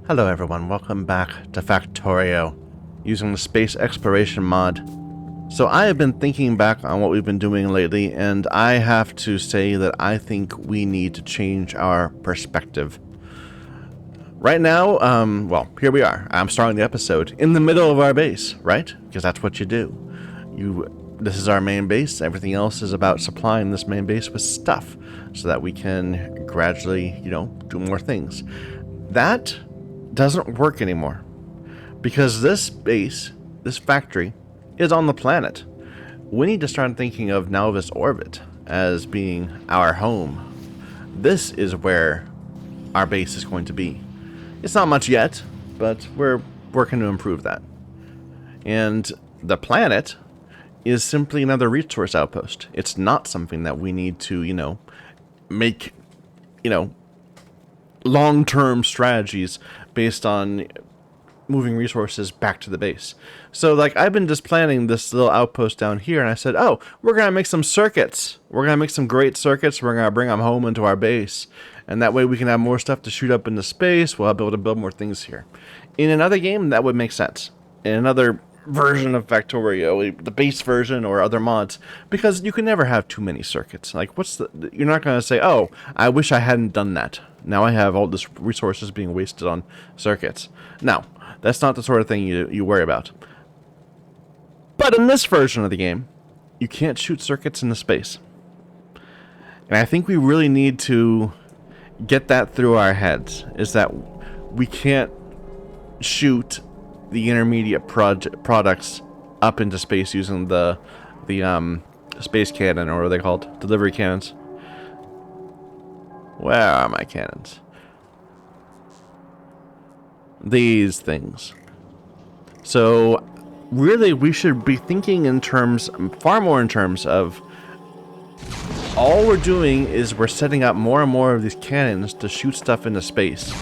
Hello everyone, welcome back to Factorio, using the space exploration mod. So I have been thinking back on what we've been doing lately, and I have to say that I think we need to change our perspective. Right now, well, here we are. I'm starting the episode in the middle of our base, right? Because that's what you do. This is our main base. Everything else is about supplying this main base with stuff so that we can gradually, do more things. That doesn't work anymore because this base, this factory, is on the planet. We need to start thinking of now this orbit as being our home. This is where our base is going to be. It's not much yet, but we're working to improve that. And the planet is simply another resource outpost. It's not something that we need to, make, long-term strategies based on moving resources back to the base. So, I've been just planning this little outpost down here, and I said, oh, we're going to make some circuits. We're going to make some great circuits. We're going to bring them home into our base. And that way we can have more stuff to shoot up into space. We'll be able to build more things here. In another game, that would make sense. In another version of Factorio, the base version or other mods, because you can never have too many circuits. You're not going to say, oh, I wish I hadn't done that. Now I have all this resources being wasted on circuits. No, that's not the sort of thing you worry about. But in this version of the game, you can't shoot circuits into space. And I think we really need to get that through our heads, is that we can't shoot the intermediate products up into space using the space cannon, or what are they called? Delivery cannons. Where are my cannons? These things. So, really, we should be thinking far more in terms of all we're doing is we're setting up more and more of these cannons to shoot stuff into space.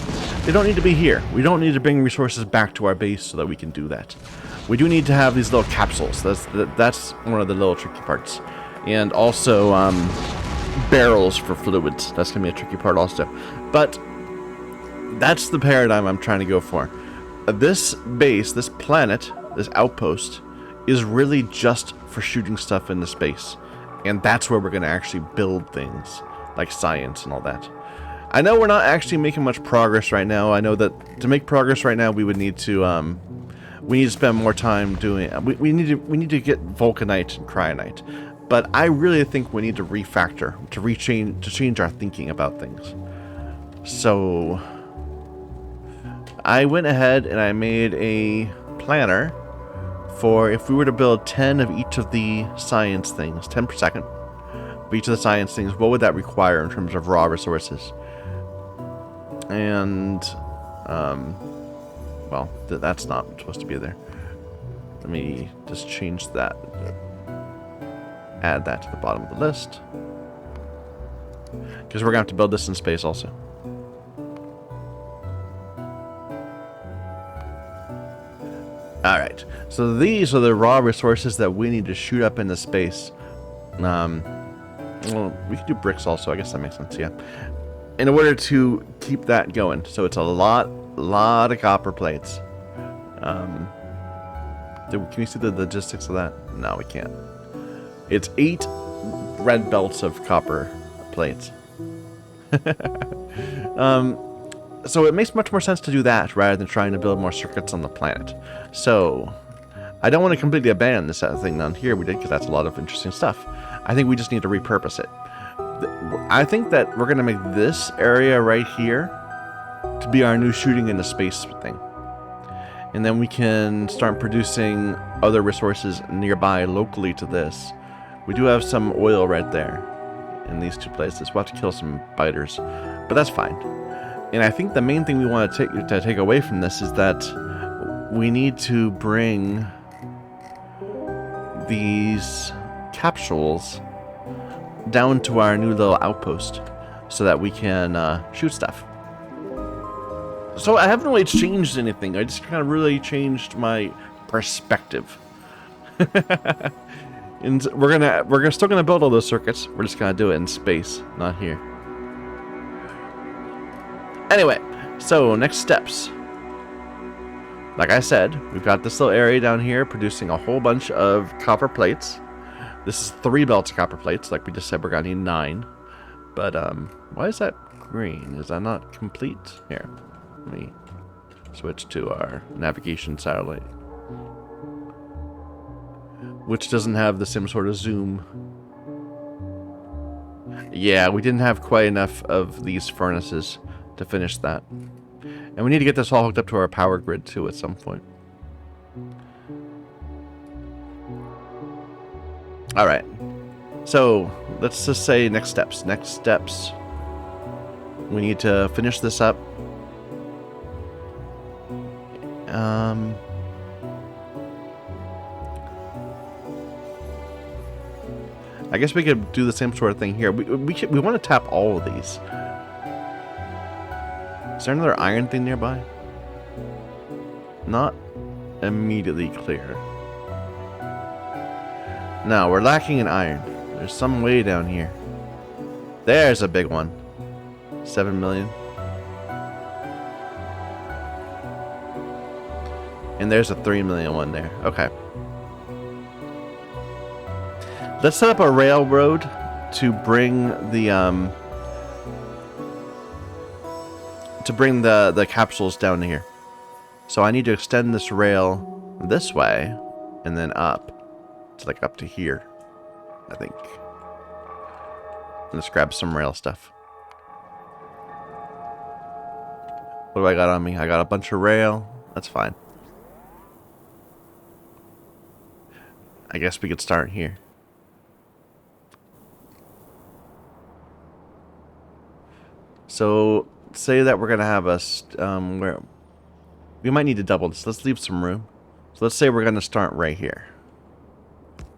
They don't need to be here. We don't need to bring resources back to our base so that we can do that. We do need to have these little capsules. That's one of the little tricky parts. And also, barrels for fluids. That's going to be a tricky part also. But that's the paradigm I'm trying to go for. This base, this planet, this outpost, is really just for shooting stuff into space. And that's where we're going to actually build things, like science and all that. I know we're not actually making much progress right now. I know that to make progress right now, we would need to, we need to spend more time doing. We need to get vulcanite and cryonite. But I really think we need to refactor, to change our thinking about things. So I went ahead and I made a planner for if we were to build 10 of each of the science things, 10 per second of each of the science things, what would that require in terms of raw resources? And, well, that's not supposed to be there. Let me just change that. Add that to the bottom of the list. Because we're going to have to build this in space also. Alright, so these are the raw resources that we need to shoot up into space. Well, we could do bricks also, I guess that makes sense, yeah. In order to keep that going. So it's a lot of copper plates. Can you see the logistics of that? No, we can't. It's 8 red belts of copper plates. So it makes much more sense to do that rather than trying to build more circuits on the planet. So I don't want to completely abandon this thing down here we did, because that's a lot of interesting stuff. I think we just need to repurpose it. I think that we're going to make this area right here to be our new shooting into space thing. And then we can start producing other resources nearby locally to this. We do have some oil right there in these two places. We'll have to kill some biters, but that's fine. And I think the main thing we want to take away from this is that we need to bring these capsules down to our new little outpost so that we can shoot stuff. So I haven't really changed anything. I just kind of really changed my perspective. And we're still gonna build all those circuits. We're just gonna do it in space, not here. Anyway, so next steps. Like I said, we've got this little area down here producing a whole bunch of copper plates. This is 3 belts of copper plates. Like we just said, we're going to need 9. But, why is that green? Is that not complete? Here, let me switch to our navigation satellite, which doesn't have the same sort of zoom. Yeah, we didn't have quite enough of these furnaces to finish that. And we need to get this all hooked up to our power grid, too, at some point. Alright. So, let's just say next steps. Next steps. We need to finish this up. I guess we could do the same sort of thing here. We want to tap all of these. Is there another iron thing nearby? Not immediately clear. No, we're lacking in iron. There's some way down here. There's a big one. 7 million. And there's a 3 million one there. Okay. Let's set up a railroad to bring the capsules down here. So I need to extend this rail this way and then up to like up to here, I think. Let's grab some rail stuff. What do I got on me? I got a bunch of rail. That's fine. I guess we could start here. So, say that we're going to have where we might need to double this. Let's leave some room. So let's say we're going to start right here.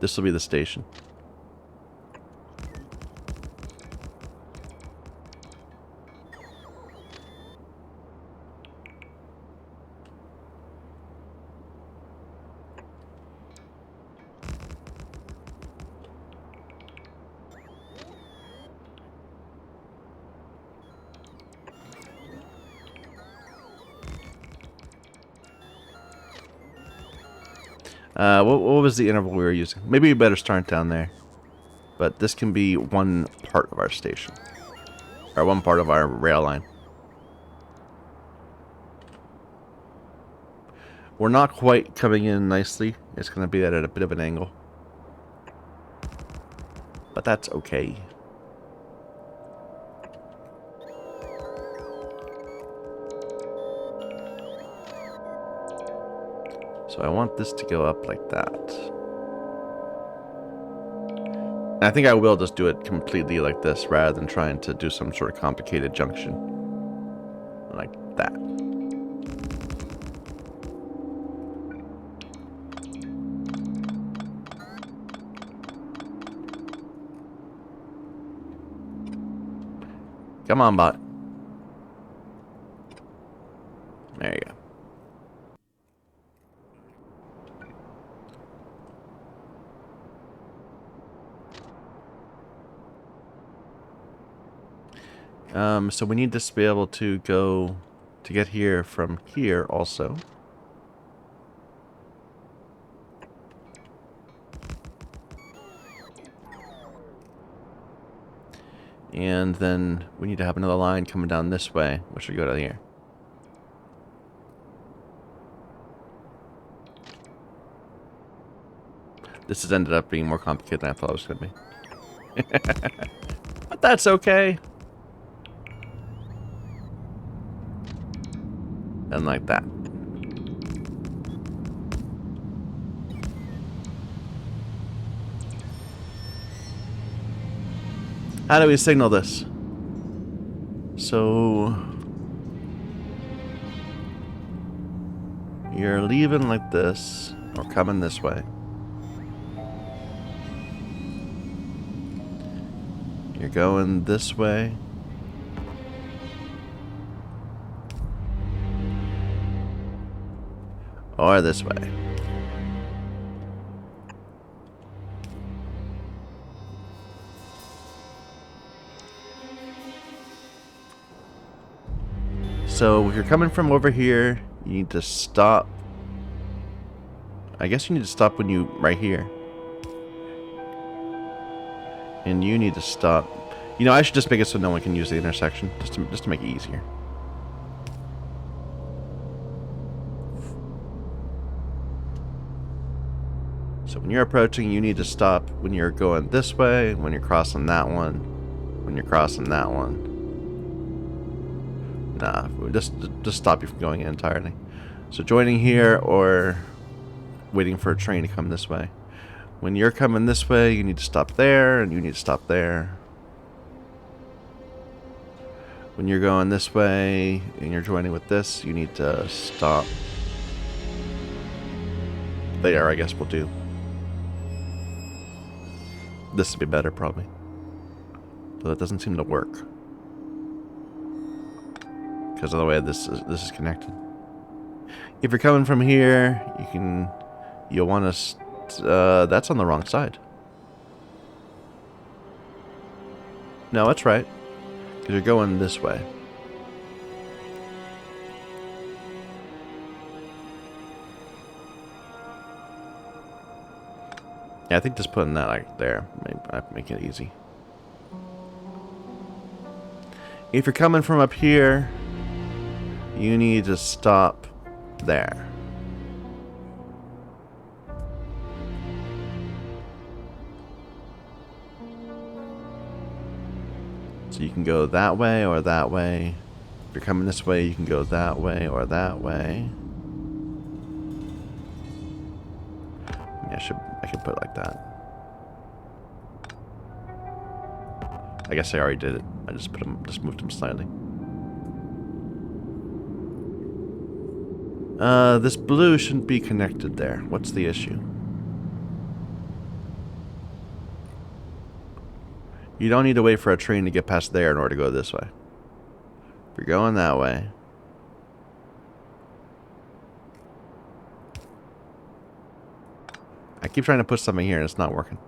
This will be the station. What was the interval we were using? Maybe we better start down there. But this can be one part of our station. Or one part of our rail line. We're not quite coming in nicely. It's going to be at a bit of an angle. But that's okay. So I want this to go up like that. And I think I will just do it completely like this rather than trying to do some sort of complicated junction. Like that. Come on, bot. There you go. So we need this to be able to go to get here from here also. And then we need to have another line coming down this way, which would go to here. This has ended up being more complicated than I thought it was going to be. But that's okay. And like that. How do we signal this? So you're leaving like this, or coming this way. You're going this way. Or this way. So if you're coming from over here, you need to stop I guess you need to stop when you... right here. And you need to stop... You know, I should just make it so no one can use the intersection. Just to make it easier. So when you're approaching, you need to stop when you're going this way, when you're crossing that one, when you're crossing that one. Nah, just stop you from going in entirely. So joining here or waiting for a train to come this way. When you're coming this way, you need to stop there, and you need to stop there. When you're going this way, and you're joining with this, you need to stop there, I guess we'll do. This would be better, probably. But that doesn't seem to work. Because of the way this is connected. If you're coming from here, you'll want to... that's on the wrong side. No, that's right. Because you're going this way. Yeah, I think just putting that like there might make it easy. If you're coming from up here, you need to stop there. So you can go that way or that way. If you're coming this way, you can go that way or that way. Yeah, I could put it like that. I guess I already did it. I just moved them slightly. This blue shouldn't be connected there. What's the issue? You don't need to wait for a train to get past there in order to go this way. If you're going that way. I keep trying to put something here and it's not working.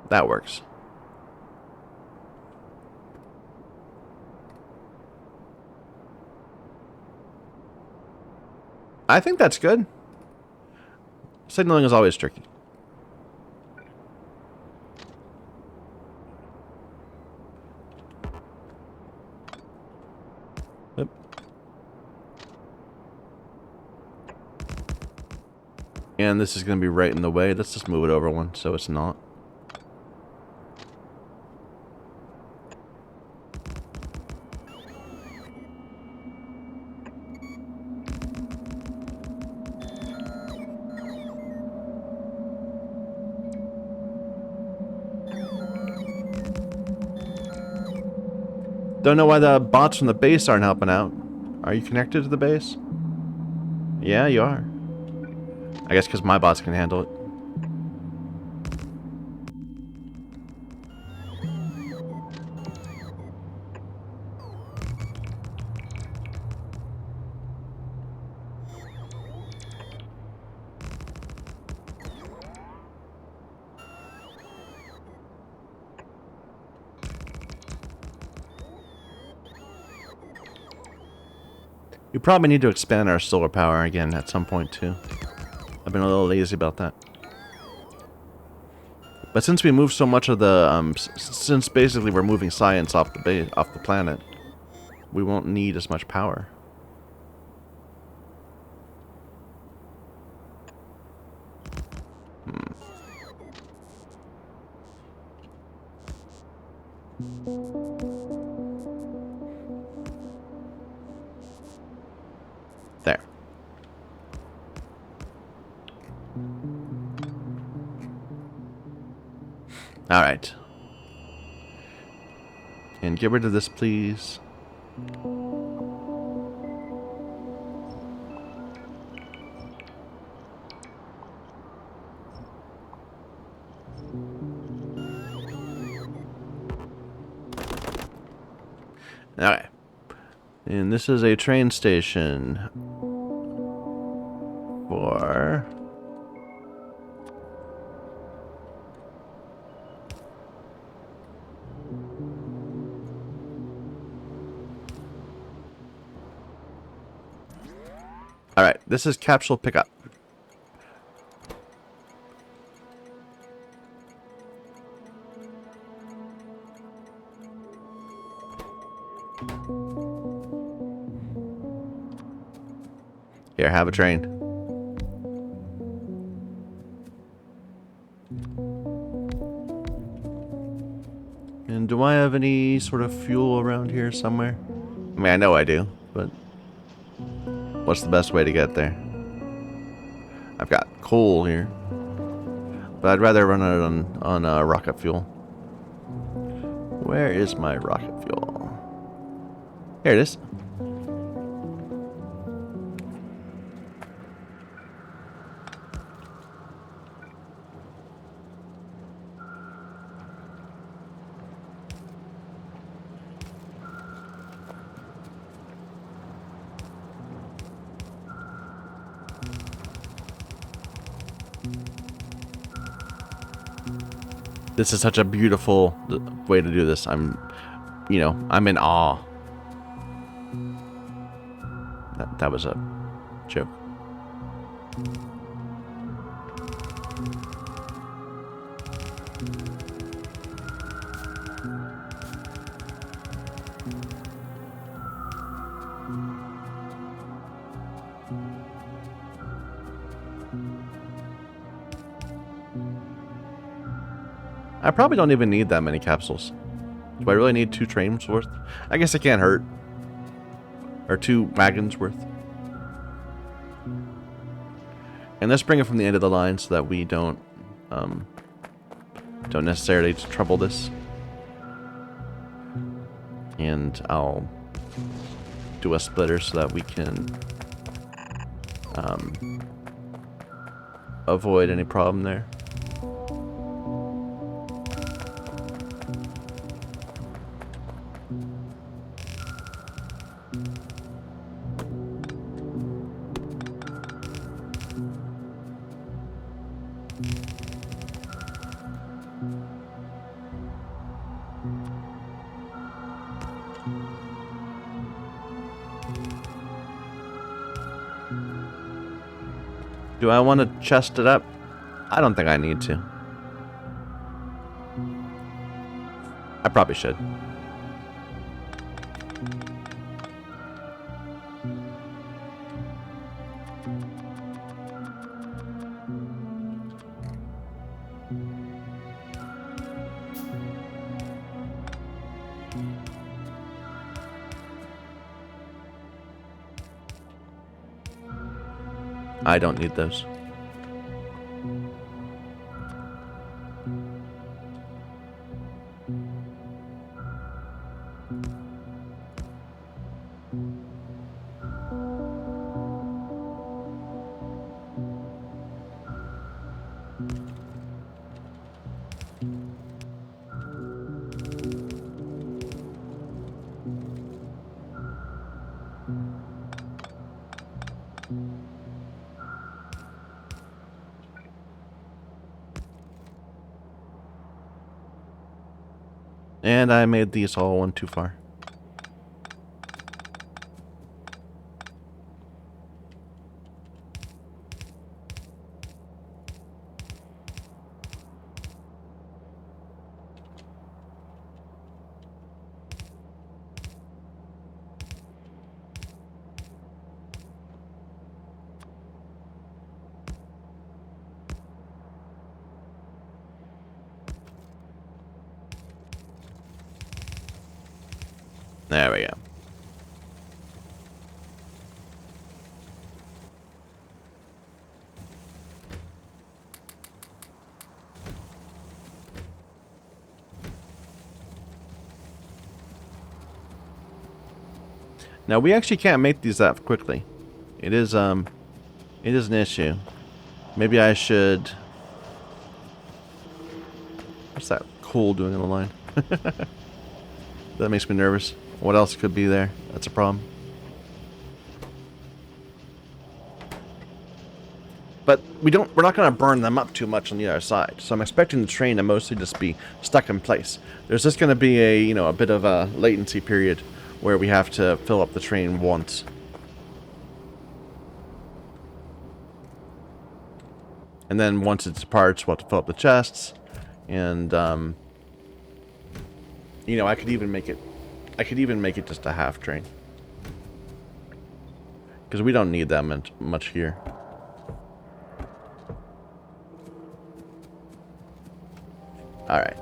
That works. I think that's good. Signaling is always tricky. Yep. And this is going to be right in the way. Let's just move it over one so it's not. Don't know why the bots from the base aren't helping out. Are you connected to the base? Yeah, you are. I guess because my bots can handle it. We probably need to expand our solar power again at some point too. I've been a little lazy about that. But since we moved so much of the, since basically we're moving science off the planet, we won't need as much power. There. Alright. And get rid of this, please. Alright. And this is a train station for... Alright, this is capsule pickup. Here, have a train. And do I have any sort of fuel around here somewhere? I mean, I know I do, but what's the best way to get there? I've got coal here, but I'd rather run it on rocket fuel. Where is my rocket fuel? Here it is. This is such a beautiful way to do this. I'm in awe. That was a joke. I probably don't even need that many capsules. Do I really need 2 trains worth? I guess it can't hurt. Or 2 wagons worth. And let's bring it from the end of the line so that we don't necessarily trouble this. And I'll do a splitter so that we can avoid any problem there. Do I want to chest it up? I don't think I need to. I probably should. I don't need those. And I made these all one too far. There we go. Now we actually can't make these that quickly. It is an issue. Maybe I should. What's that coal doing on the line? That makes me nervous. What else could be there? That's a problem. But we're not going to burn them up too much on the other side. So I'm expecting the train to mostly just be stuck in place. There's just going to be a bit of a latency period where we have to fill up the train once. And then once it departs, we'll have to fill up the chests. And, you know, I could even make it just a half train. Because we don't need that much here. Alright.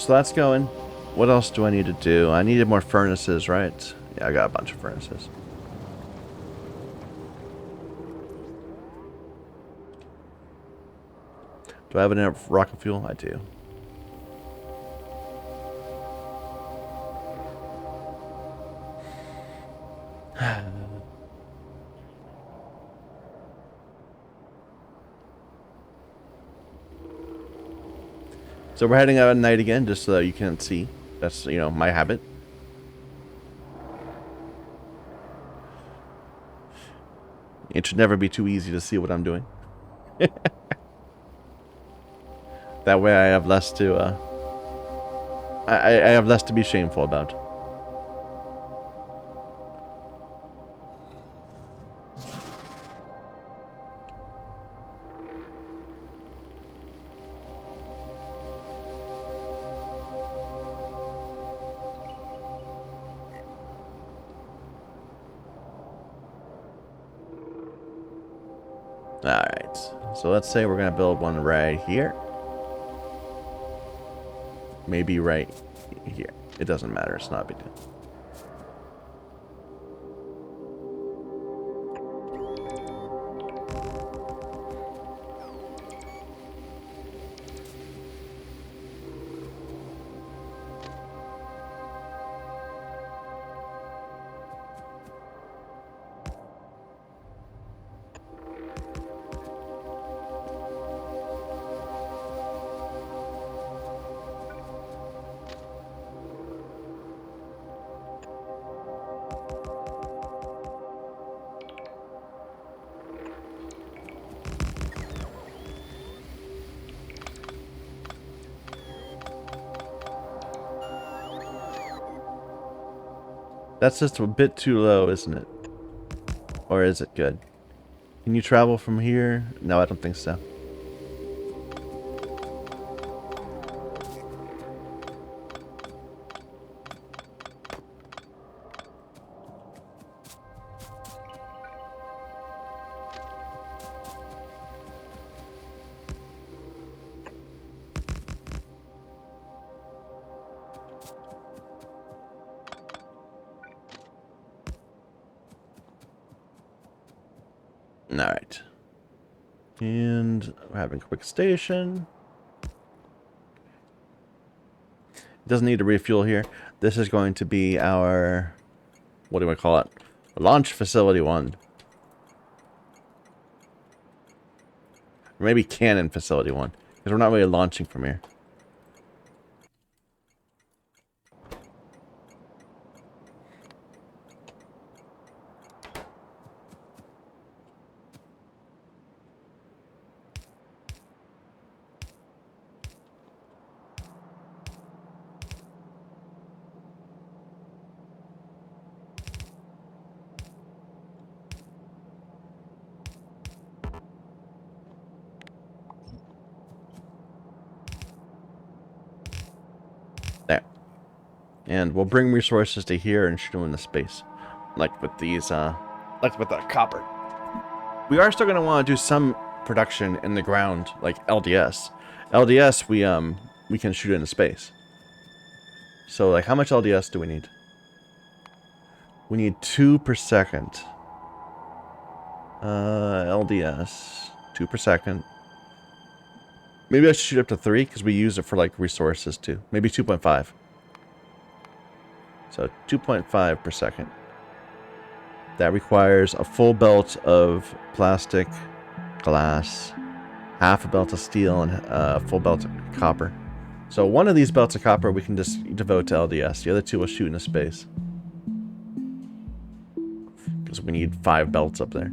So that's going. What else do I need to do? I needed more furnaces, right? Yeah, I got a bunch of furnaces. Do I have enough rocket fuel? I do. So we're heading out at night again, just so that you can't see. That's, you know, my habit. It should never be too easy to see what I'm doing. That way I have less to, I have less to be shameful about. Alright, so let's say we're going to build one right here. Maybe right here. It doesn't matter, it's not a big deal. That's just a bit too low, isn't it? Or is it good? Can you travel from here? No, I don't think so. Alright. And we're having a quick station. It doesn't need to refuel here. This is going to be our, what do I call it? Launch Facility 1. Or maybe Cannon Facility 1. Because we're not really launching from here. There. And we'll bring resources to here and shoot them into space. Like with these, like with the copper. We are still going to want to do some production in the ground, like LDS. LDS, we can shoot into space. So, like, how much LDS do we need? We need 2 per second. LDS, 2 per second. Maybe I should shoot up to 3, because we use it for, like, resources, too. Maybe 2.5. So, 2.5 per second. That requires a full belt of plastic, glass, half a belt of steel, and a full belt of copper. So one of these belts of copper we can just devote to LDS. The other 2 will shoot into space. Because we need 5 belts up there.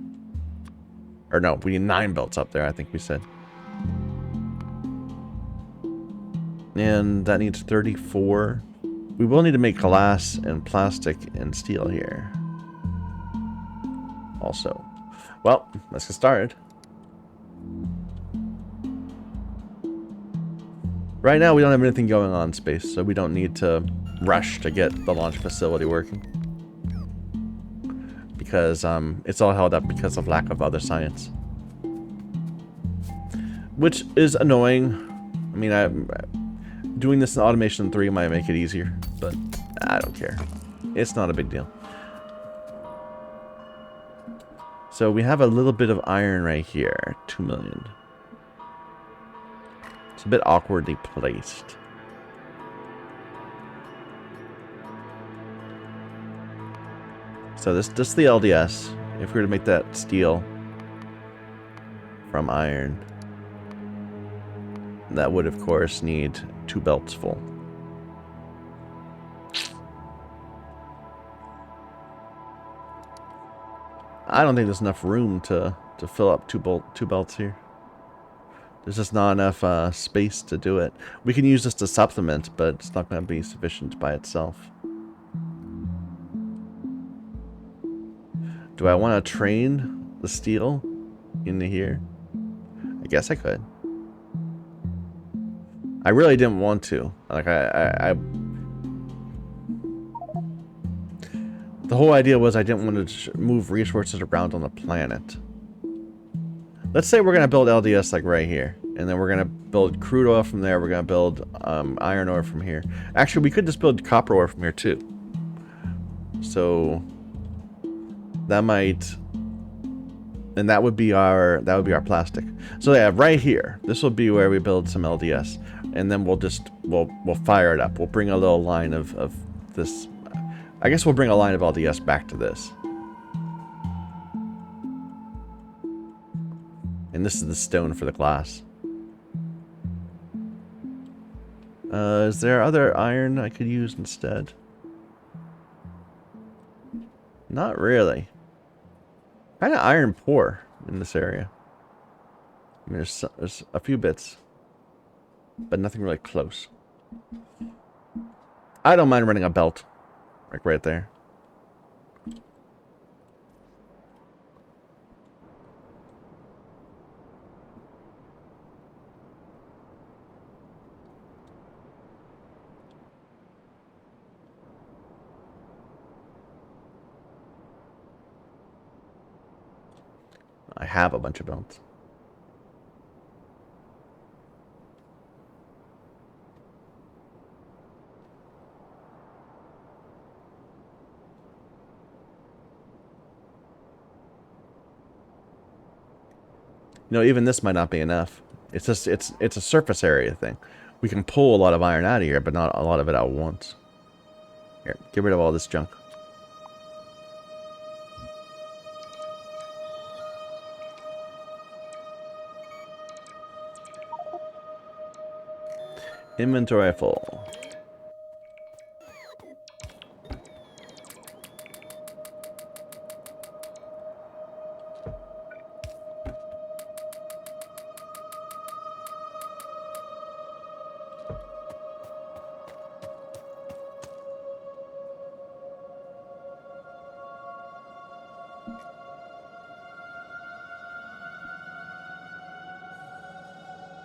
Or no, we need 9 belts up there, I think we said. And that needs 34. We will need to make glass and plastic and steel here. Also. Well, let's get started. Right now, we don't have anything going on in space, so we don't need to rush to get the launch facility working. Because it's all held up because of lack of other science. Which is annoying. I mean, doing this in Automation 3 might make it easier, but I don't care. It's not a big deal. So we have a little bit of iron right here. 2 million. It's a bit awkwardly placed. So this is the LDS. If we were to make that steel from iron, that would of course need 2 belts full. I don't think there's enough room to fill up two belts here. There's just not enough space to do it. We can use this to supplement, but it's not going to be sufficient by itself. Do I want to train the steel into here? I guess I could. I really didn't want to. Like the whole idea was I didn't want to move resources around on the planet. Let's say we're going to build LDS like right here. And then we're going to build crude oil from there. We're going to build iron ore from here. Actually, we could just build copper ore from here too. So that might... And that would be our plastic. So yeah, right here. This will be where we build some LDS. And then we'll fire it up. We'll bring a little line of this. I guess we'll bring a line of LDS back to this. And this is the stone for the glass. Is there other iron I could use instead? Not really. Kind of iron poor in this area. I mean, there's a few bits, but nothing really close. I don't mind running a belt, like right there. I have a bunch of belts. You know, even this might not be enough. It's just it's a surface area thing. We can pull a lot of iron out of here, but not a lot of it at once. Here, get rid of all this junk. Inventory full.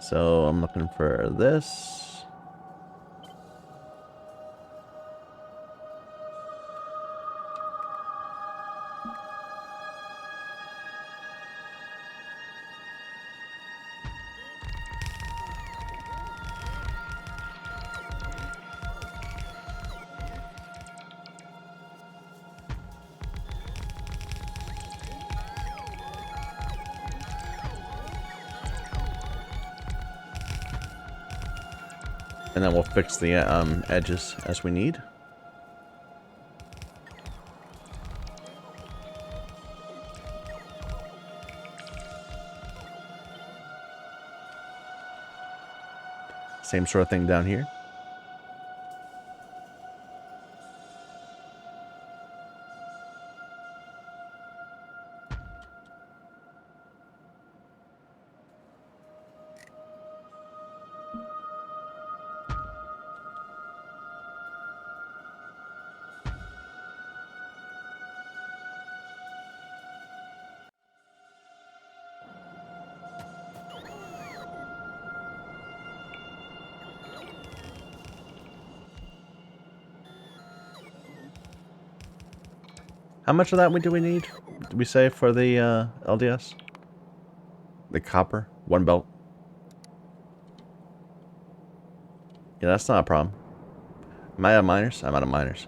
So I'm looking for this. And then we'll fix the edges as we need. Same sort of thing down here. How much of that do we need? Did we say for the LDS? The copper? One belt? Yeah, that's not a problem. Am I out of miners? I'm out of miners.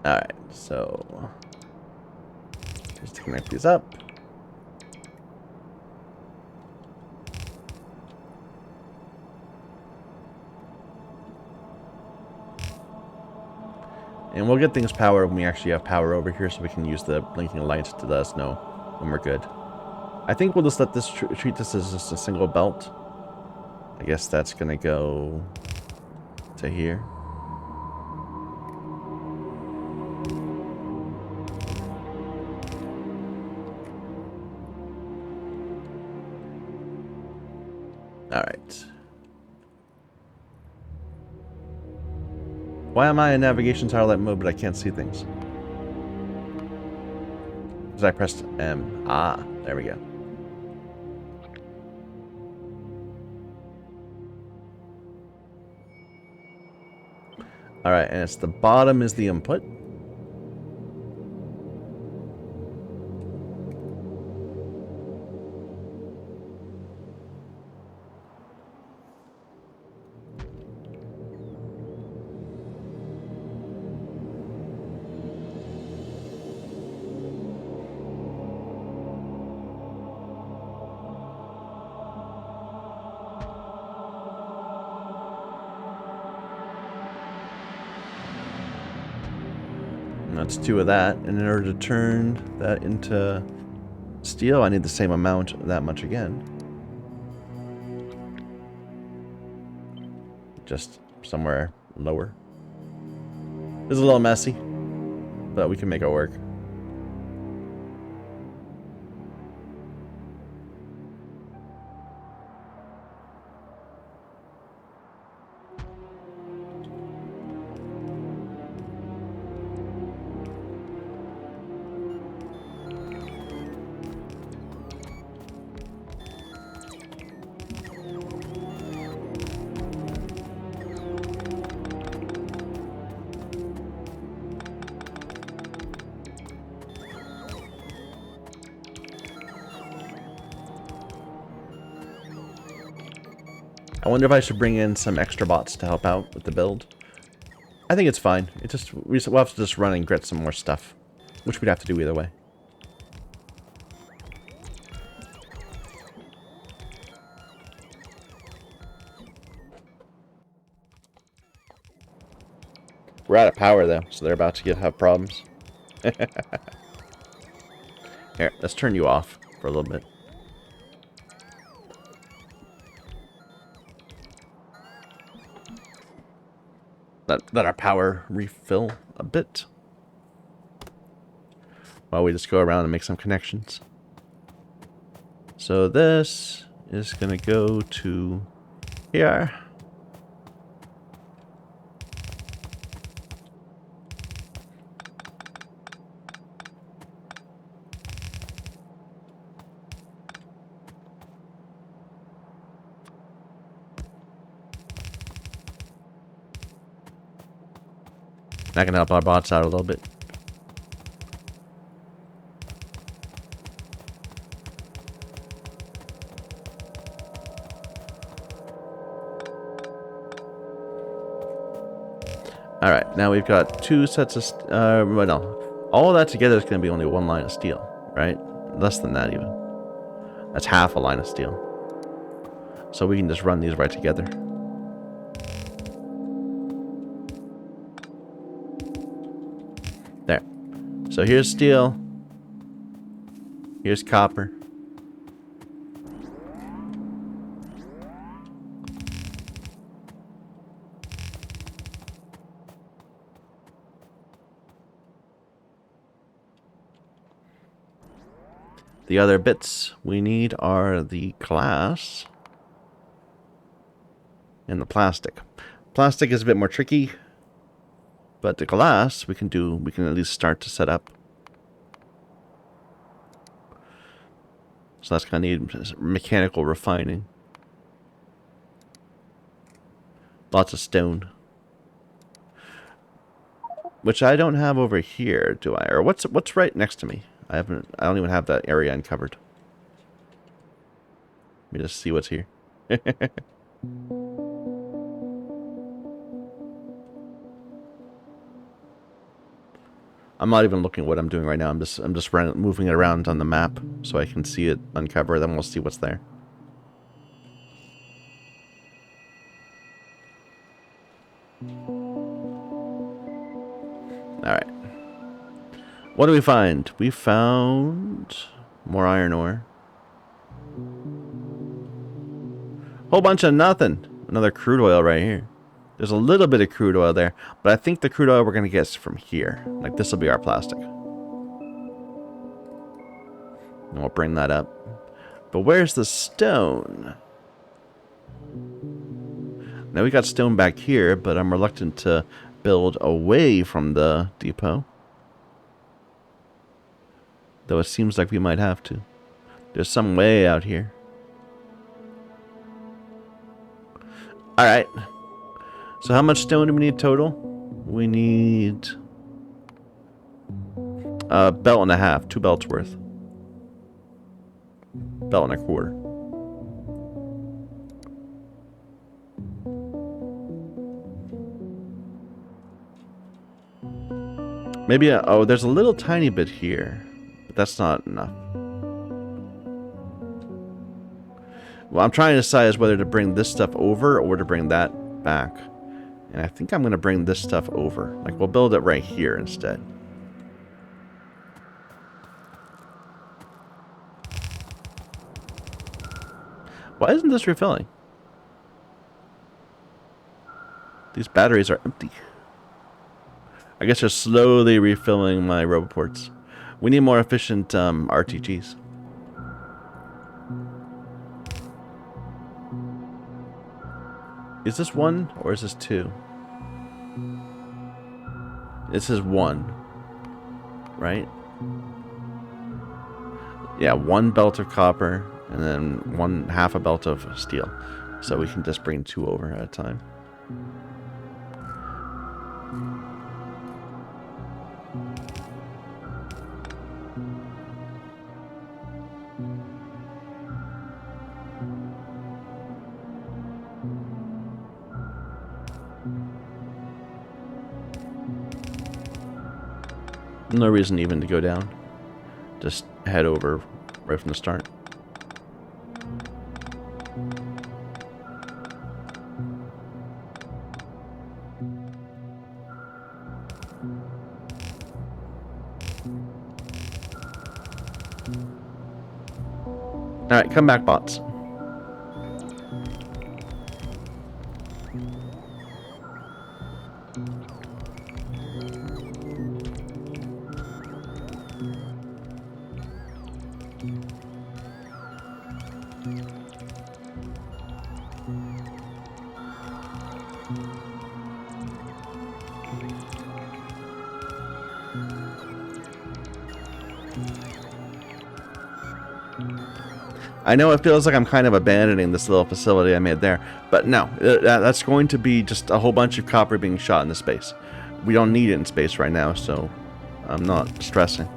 Alright, so just to connect these up. And we'll get things powered when we actually have power over here, so we can use the blinking lights to let us know when we're good. I think we'll just let this treat this as just a single belt. I guess that's gonna go to here. Alright. Why am I in navigation starlight mode, but I can't see things? Because I pressed M. Ah, there we go. Alright, and it's the bottom is the input. And that's 2 of that. And in order to turn that into steel, I need the same amount, that much again. Just somewhere lower. It's a little messy, but we can make it work. I wonder if I should bring in some extra bots to help out with the build. I think it's fine. It just we'll have to just run and get some more stuff, which we'd have to do either way. We're out of power though, so they're about to have problems. Here, let's turn you off for a little bit. Let our power refill a bit while we just go around and make some connections. So this is gonna go to here. That can help our bots out a little bit. Alright, now we've got 2 sets of... well, no. All of that together is going to be only 1 line of steel, right? Less than that even. That's half a line of steel. So we can just run these right together. There. So here's steel. Here's copper. The other bits we need are the glass and the plastic. Plastic is a bit more tricky. But the glass, we can at least start to set up. So that's going to need mechanical refining. Lots of stone. Which I don't have over here, do I? Or what's right next to me? I don't even have that area uncovered. Let me just see what's here. I'm not even looking at what I'm doing right now. I'm just moving it around on the map so I can see it uncover. Then we'll see what's there. Alright. What do we find? We found more iron ore. Whole bunch of nothing. Another crude oil right here. There's a little bit of crude oil there, but I think the crude oil we're going to get is from here. Like, this will be our plastic. And we'll bring that up. But where's the stone? Now we got stone back here, but I'm reluctant to build away from the depot. Though it seems like we might have to. There's some way out here. Alright. So how much stone do we need total? We need a belt and a half. 2 belts worth. Belt and a quarter. Maybe oh, there's a little tiny bit here. But that's not enough. Well, I'm trying to decide whether to bring this stuff over or to bring that back. And I think I'm going to bring this stuff over. Like, we'll build it right here instead. Why isn't this refilling? These batteries are empty. I guess they're slowly refilling my roboports. We need more efficient RTGs. Is this 1 or is this 2? This is 1. Right? Yeah, 1 belt of copper and then half a belt of steel. So we can just bring 2 over at a time. No reason even to go down. Just head over right from the start. Alright, come back, bots. I know it feels like I'm kind of abandoning this little facility I made there, but no, that's going to be just a whole bunch of copper being shot into space. We don't need it in space right now, so I'm not stressing.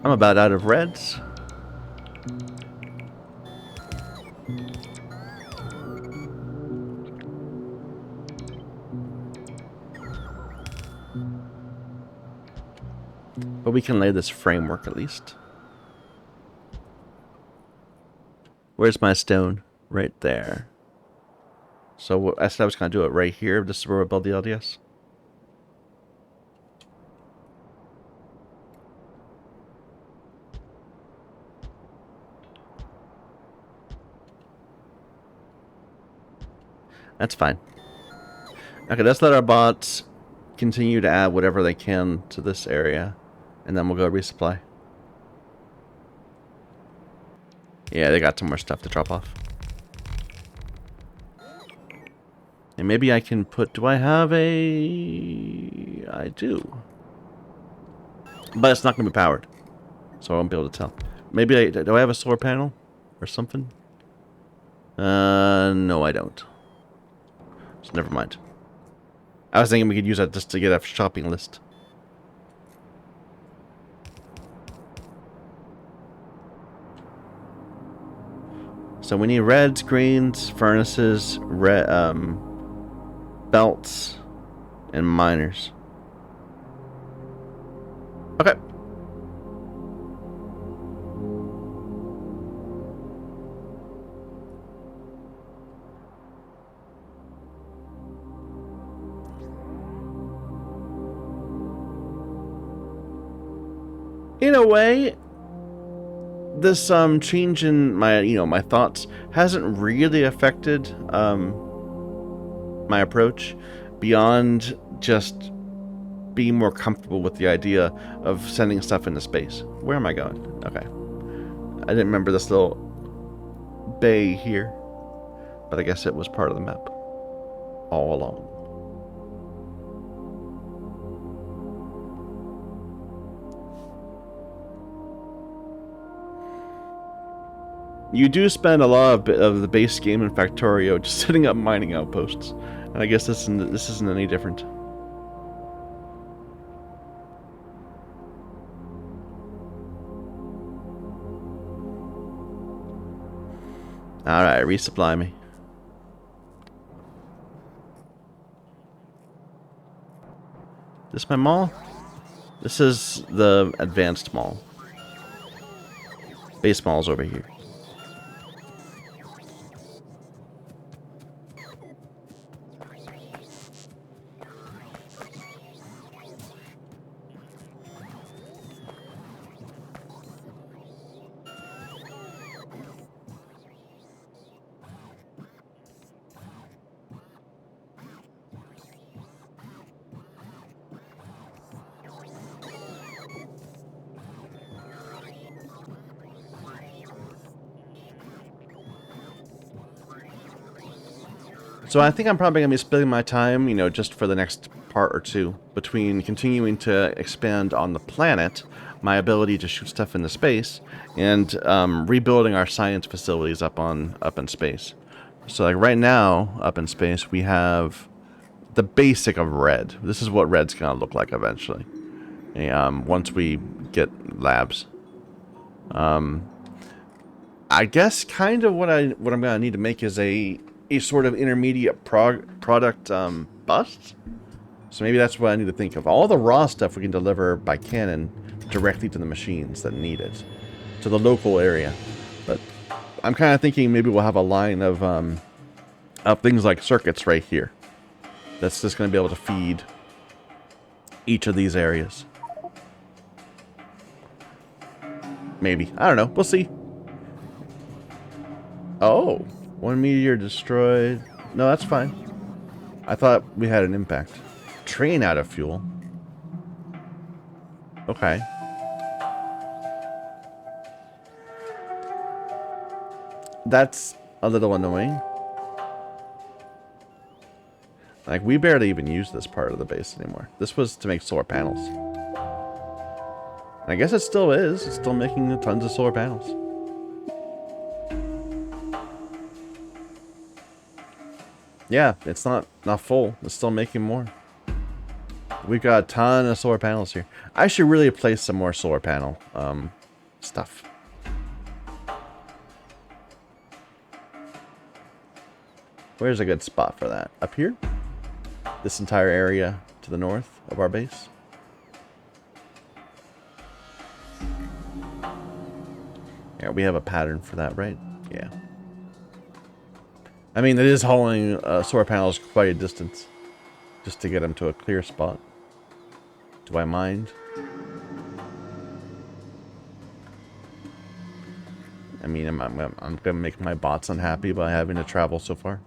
I'm about out of reds. But we can lay this framework at least. Where's my stone? Right there. So I said I was going to do it right here. This is where we build the LDS. That's fine. Okay, let's let our bots continue to add whatever they can to this area, and then we'll go resupply. Yeah, they got some more stuff to drop off. And maybe I can put... Do I have a... I do. But it's not going to be powered. So I won't be able to tell. Maybe do I have a solar panel? Or something? No I don't. So never mind. I was thinking we could use that just to get a shopping list. So we need reds, greens, furnaces, belts, and miners. Okay. In a way, this change in my my thoughts hasn't really affected my approach beyond just being more comfortable with the idea of sending stuff into space. Where am I going? Okay. I didn't remember this little bay here, but I guess it was part of the map all along. You do spend a lot of the base game in Factorio just setting up mining outposts, and I guess this isn't any different. Alright, resupply me. This my mall? This is the advanced mall. Base mall's over here. So I think I'm probably going to be splitting my time, just for the next part or two, between continuing to expand on the planet, my ability to shoot stuff into space, and rebuilding our science facilities up in space. So like right now, up in space, we have the basic of red. This is what red's going to look like eventually, once we get labs. I guess kind of what I'm going to need to make is a sort of intermediate product bust. So maybe that's what I need to think of. All the raw stuff we can deliver by cannon directly to the machines that need it, to the local area. But I'm kind of thinking maybe we'll have a line of things like circuits right here. That's just going to be able to feed each of these areas. Maybe. I don't know. We'll see. Oh, one meteor destroyed. No, that's fine. I thought we had an impact. Train out of fuel. Okay. That's a little annoying. Like, we barely even use this part of the base anymore. This was to make solar panels. I guess it still is. It's still making tons of solar panels. Yeah, it's not full. It's still making more. We've got a ton of solar panels here. I should really place some more solar panel stuff. Where's a good spot for that? Up here? This entire area to the north of our base? Yeah, we have a pattern for that, right? Yeah. I mean, it is hauling solar panels quite a distance just to get them to a clear spot. Do I mind? I mean, I'm going to make my bots unhappy by having to travel so far.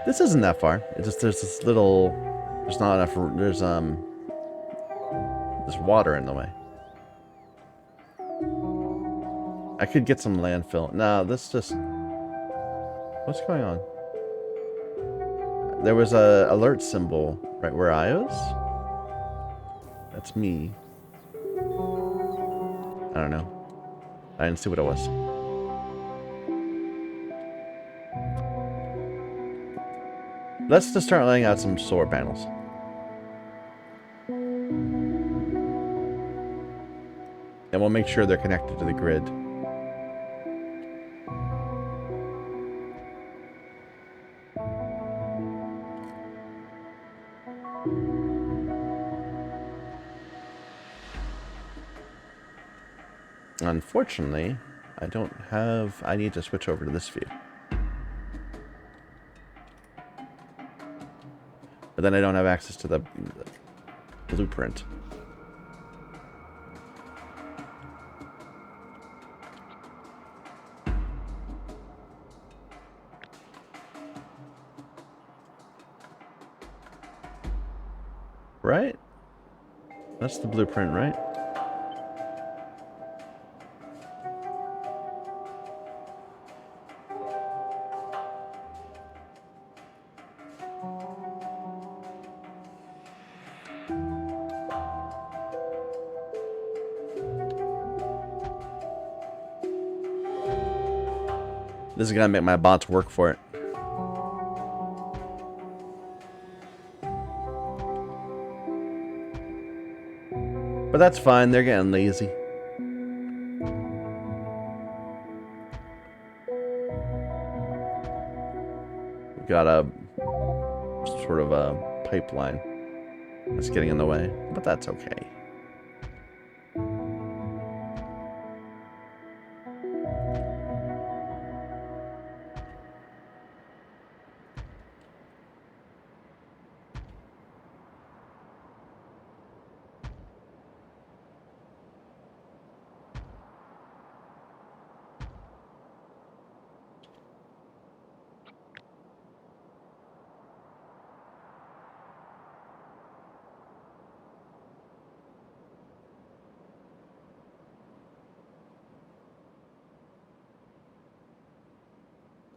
This isn't that far. It's just there's this little. There's not enough. There's water in the way. I could get some landfill. No, this just. What's going on? There was a alert symbol right where I was. That's me. I don't know. I didn't see what it was. Let's just start laying out some solar panels. And we'll make sure they're connected to the grid. Unfortunately, I don't have... I need to switch over to this view. But then I don't have access to the blueprint. Right? That's the blueprint, right? This is gonna make my bots work for it. But that's fine, they're getting lazy. We've got a sort of a pipeline that's getting in the way, but that's okay.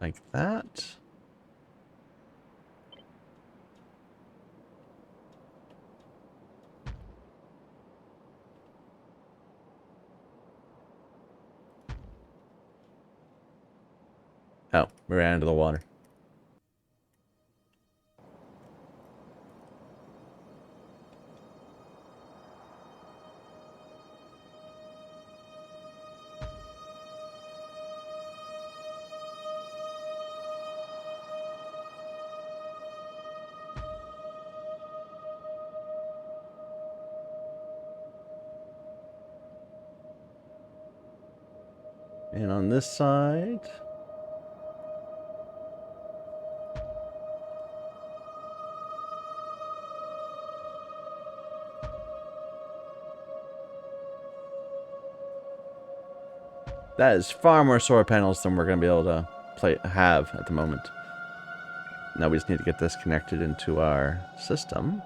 Like that. Oh, we ran into the water. And on this side... That is far more solar panels than we're going to be able to have at the moment. Now we just need to get this connected into our system.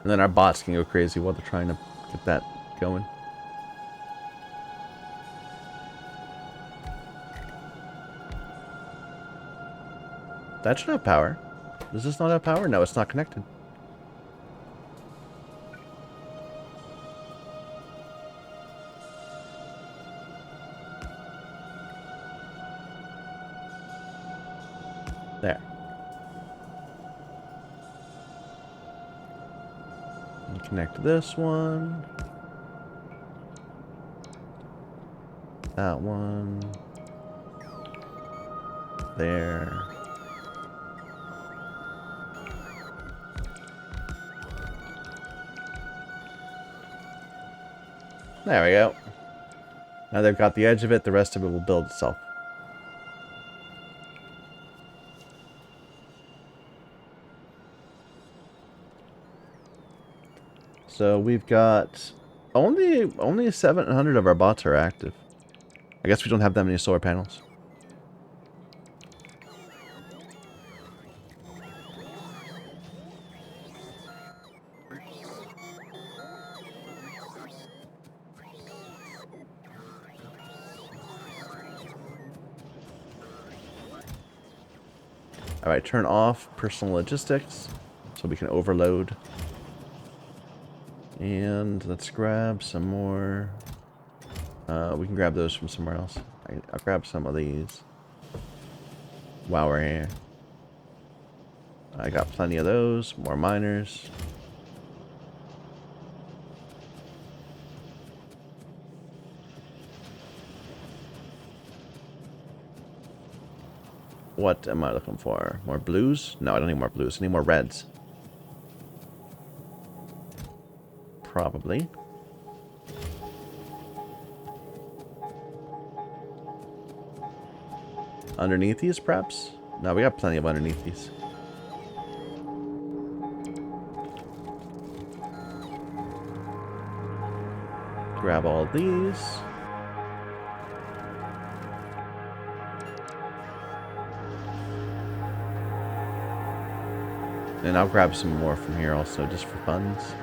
And then our bots can go crazy while they're trying to get that going. That should have power. Does this not have power? No, it's not connected. There. And connect this one. That one. There. There we go. Now they've got the edge of it, the rest of it will build itself. So we've got only 700 of our bots are active. I guess we don't have that many solar panels. Alright, turn off personal logistics so we can overload. And let's grab some more. We can grab those from somewhere else. I'll grab some of these while we're here. I got plenty of those. More miners. What am I looking for? More blues? No, I don't need more blues. I need more reds. Probably. Underneath these, perhaps? No, we got plenty of underneath these. Grab all these. And I'll grab some more from here also, just for funds.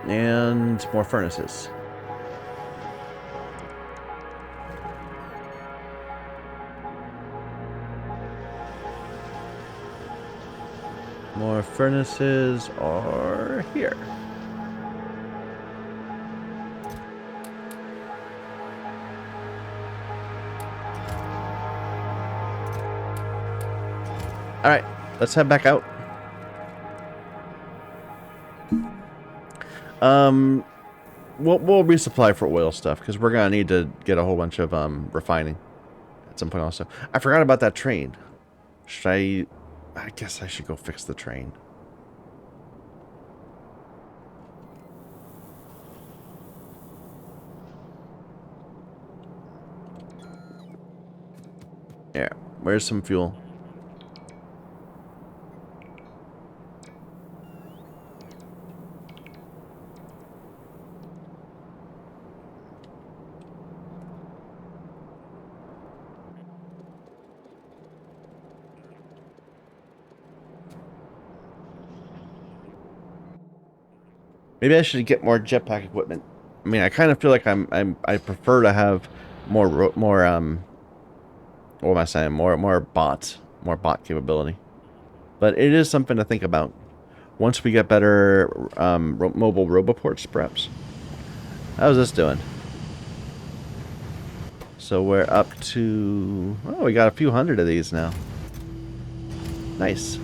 And more furnaces. More furnaces are here. Alright, let's head back out. We'll resupply for oil stuff, because we're going to need to get a whole bunch of refining at some point also. I forgot about that train. Should I guess I should go fix the train. Yeah, where's some fuel? Maybe I should get more jetpack equipment. I mean, I kind of feel like I prefer to have more what am I saying? More bot capability. But it is something to think about. Once we get better mobile roboports, perhaps. How's this doing? So we're up to... Oh, we got a few hundred of these now. Nice.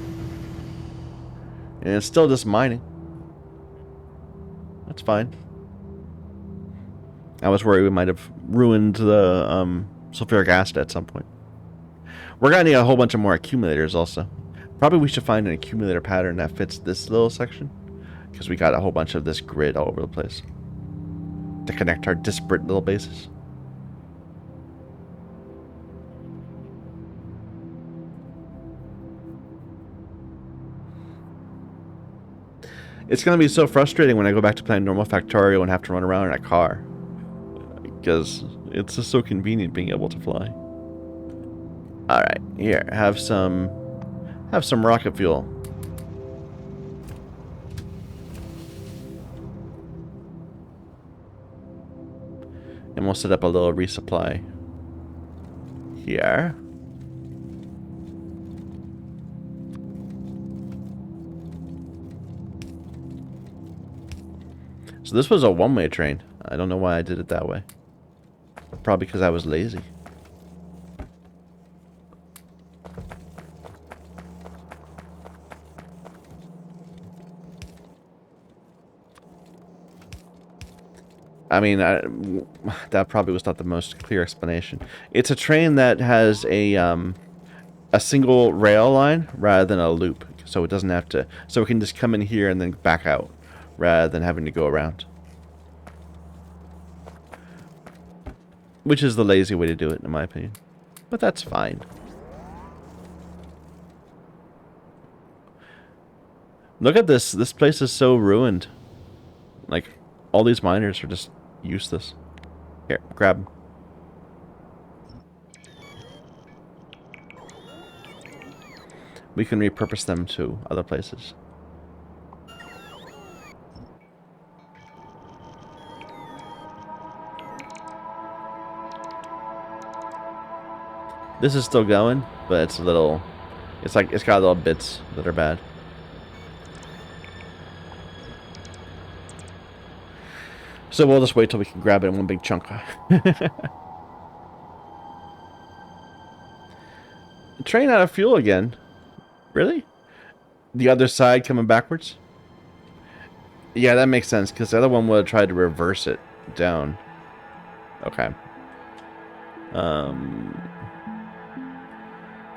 And it's still just mining. That's fine. I was worried we might have ruined the sulfuric acid at some point. We're going to need a whole bunch of more accumulators also. Probably we should find an accumulator pattern that fits this little section. Because we got a whole bunch of this grid all over the place. To connect our disparate little bases. It's going to be so frustrating when I go back to playing normal Factorio and have to run around in a car. Because it's just so convenient being able to fly. Alright, here, have some rocket fuel. And we'll set up a little resupply here. So this was a one-way train. I don't know why I did it that way. Probably because I was lazy. I mean, that probably was not the most clear explanation. It's a train that has a single rail line rather than a loop. so it doesn't have to, so it can just come in here and then back out rather than having to go around. Which is the lazy way to do it, in my opinion. But that's fine. Look at this. This place is so ruined. Like, all these miners are just useless. Here, grab. We can repurpose them to other places. This is still going, but it's a little... It's like, it's got little bits that are bad. So we'll just wait till we can grab it in one big chunk. Train out of fuel again. Really? The other side coming backwards? Yeah, that makes sense, because the other one would have tried to reverse it down. Okay.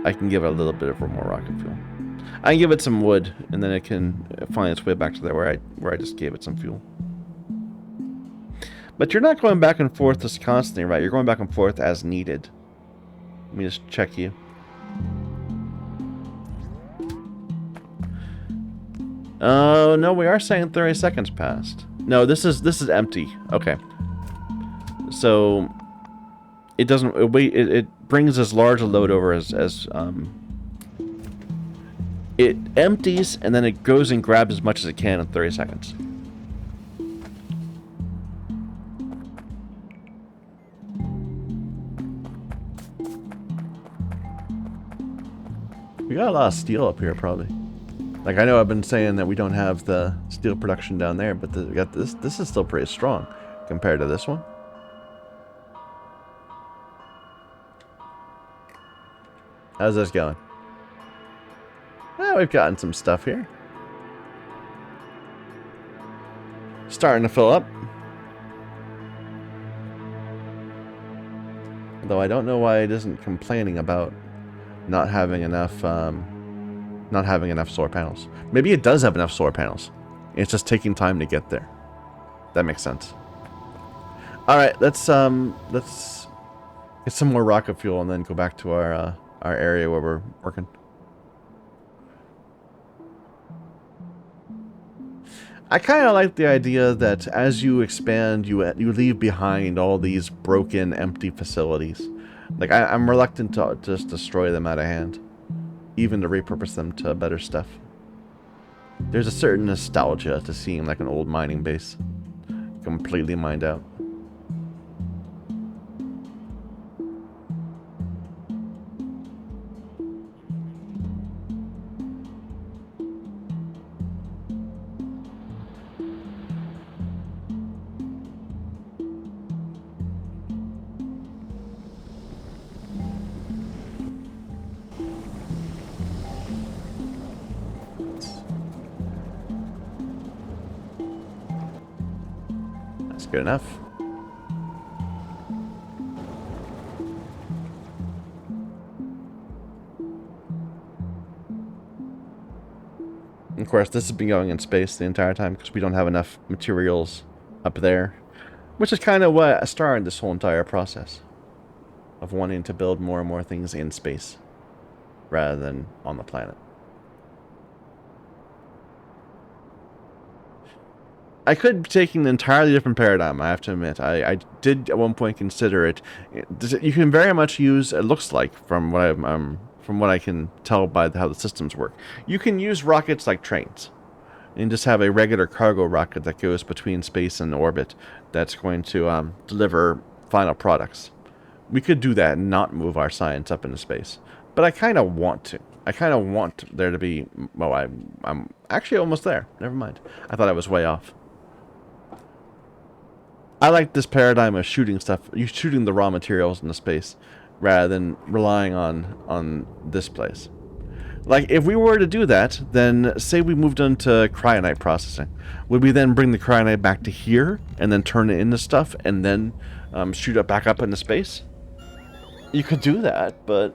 I can give it a little bit of more rocket fuel. I can give it some wood, and then it can find its way back to there where I just gave it some fuel. But you're not going back and forth just constantly, right? You're going back and forth as needed. Let me just check you. Oh, no, we are saying 30 seconds passed. No, this is empty. Okay. So it doesn't it brings as large a load over as it empties, and then it goes and grabs as much as it can in 30 seconds. We got a lot of steel up here, probably. Like, I know I've been saying that we don't have the steel production down there, but we got this. This is still pretty strong compared to this one. How's this going? Well, we've gotten some stuff here. Starting to fill up. Though I don't know why it isn't complaining about not having enough solar panels. Maybe it does have enough solar panels. It's just taking time to get there. That makes sense. All right, let's get some more rocket fuel and then go back to our area where we're working. I kind of like the idea that as you expand, you leave behind all these broken, empty facilities. Like, I'm reluctant to just destroy them out of hand, even to repurpose them to better stuff. There's a certain nostalgia to seeing like an old mining base completely mined out. Good enough. Of course, this has been going in space the entire time because we don't have enough materials up there, which is kind of what started this whole entire process of wanting to build more and more things in space rather than on the planet. I could be taking an entirely different paradigm, I have to admit. I did at one point consider it. You can very much use, it looks like, from what I can tell by how the systems work, you can use rockets like trains and just have a regular cargo rocket that goes between space and orbit that's going to deliver final products. We could do that and not move our science up into space. But I kind of want to. I kind of want there to be... Well, I'm actually almost there. Never mind. I thought I was way off. I like this paradigm of shooting stuff, you shooting the raw materials into space, rather than relying on this place. Like, if we were to do that, then say we moved on to cryonite processing. Would we then bring the cryonite back to here, and then turn it into stuff, and then shoot it back up into space? You could do that, but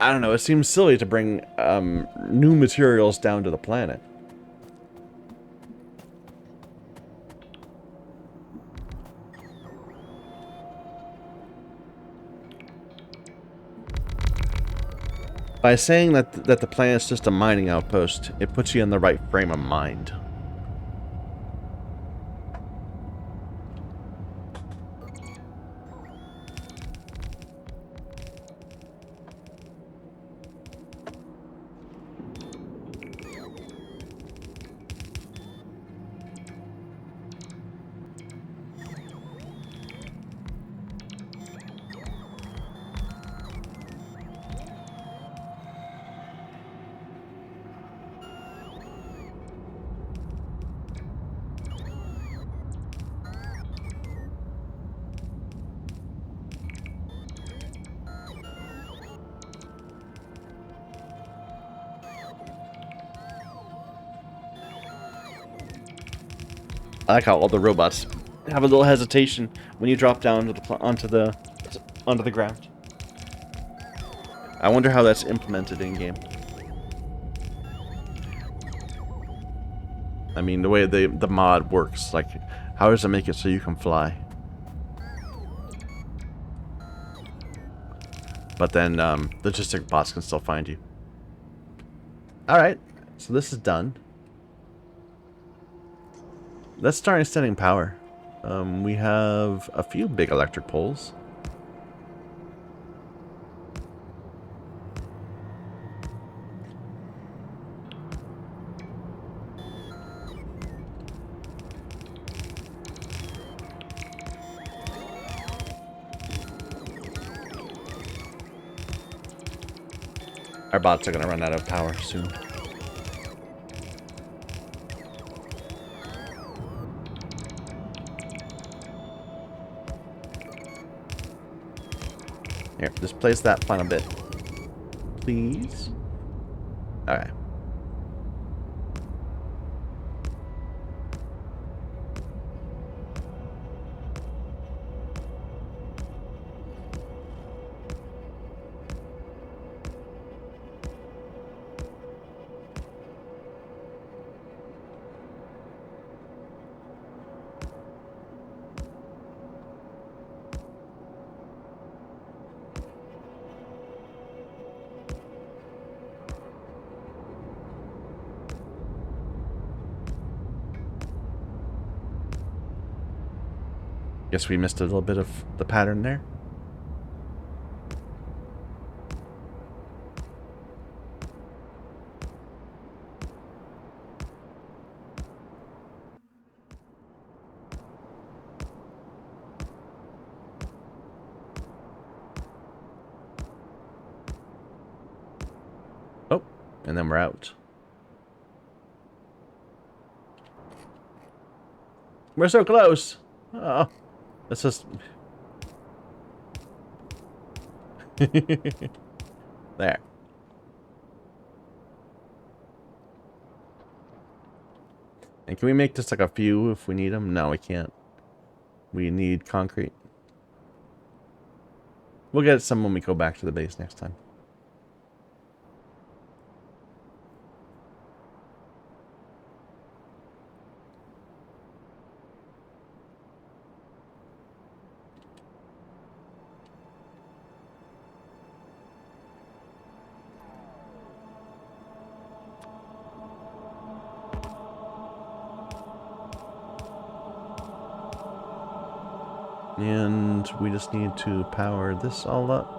I don't know, it seems silly to bring new materials down to the planet. By saying that the planet's just a mining outpost, it puts you in the right frame of mind. I like how all the robots have a little hesitation when you drop down to the onto the ground. I wonder how that's implemented in game. I mean, the way the mod works, like, how does it make it so you can fly? But then logistic bots can still find you. All right, so this is done. Let's start extending power. We have a few big electric poles. Our bots are going to run out of power soon. Here, just place that final bit. Please. Alright. Guess we missed a little bit of the pattern there. Oh, and then we're out. We're so close. Oh, let's just... There. And can we make just like a few if we need them? No, we can't. We need concrete. We'll get some when we go back to the base next time. And we just need to power this all up.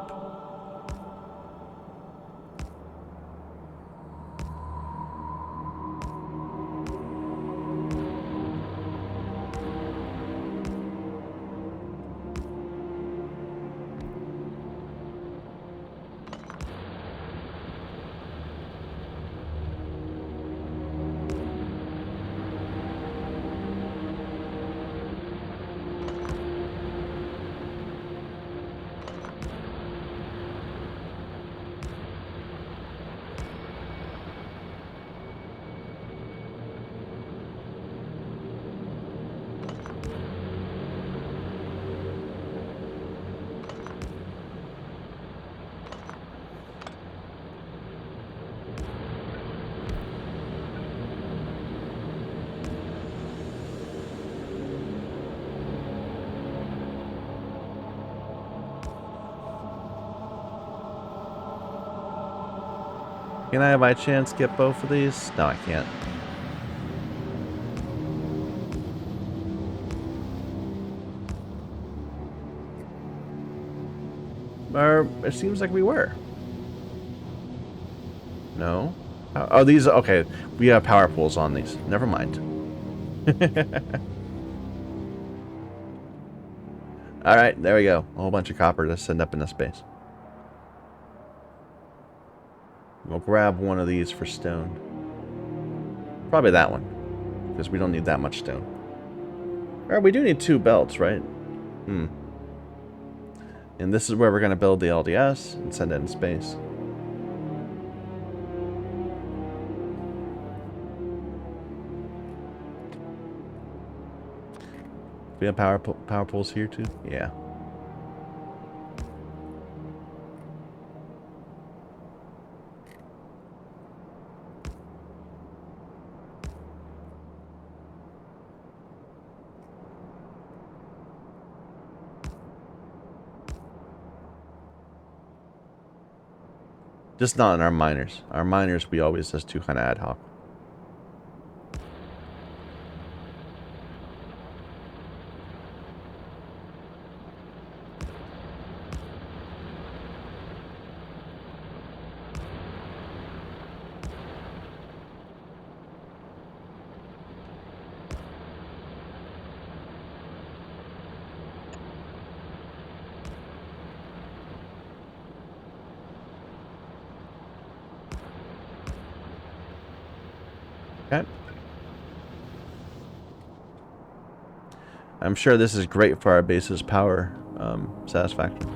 Can I by chance get both of these? No, I can't. Or it seems like we were. No. Oh, these. Okay, we have power pools on these. Never mind. All right, there we go. A whole bunch of copper to send up into space. We'll grab one of these for stone. Probably that one, because we don't need that much stone. Or we do need 2 belts, right? Hmm. And this is where we're going to build the LDS and send it in space. We have power pools here too? Yeah. Just not in our miners. Our miners, we always just do kind of ad hoc. Okay. I'm sure this is great for our base's power satisfaction.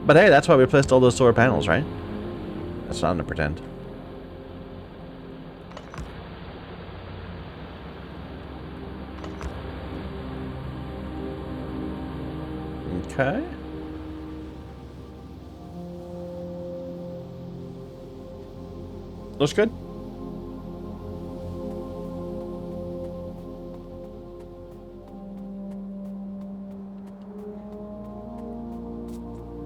But hey, that's why we placed all those solar panels, right? That's not to pretend. Okay. Looks good.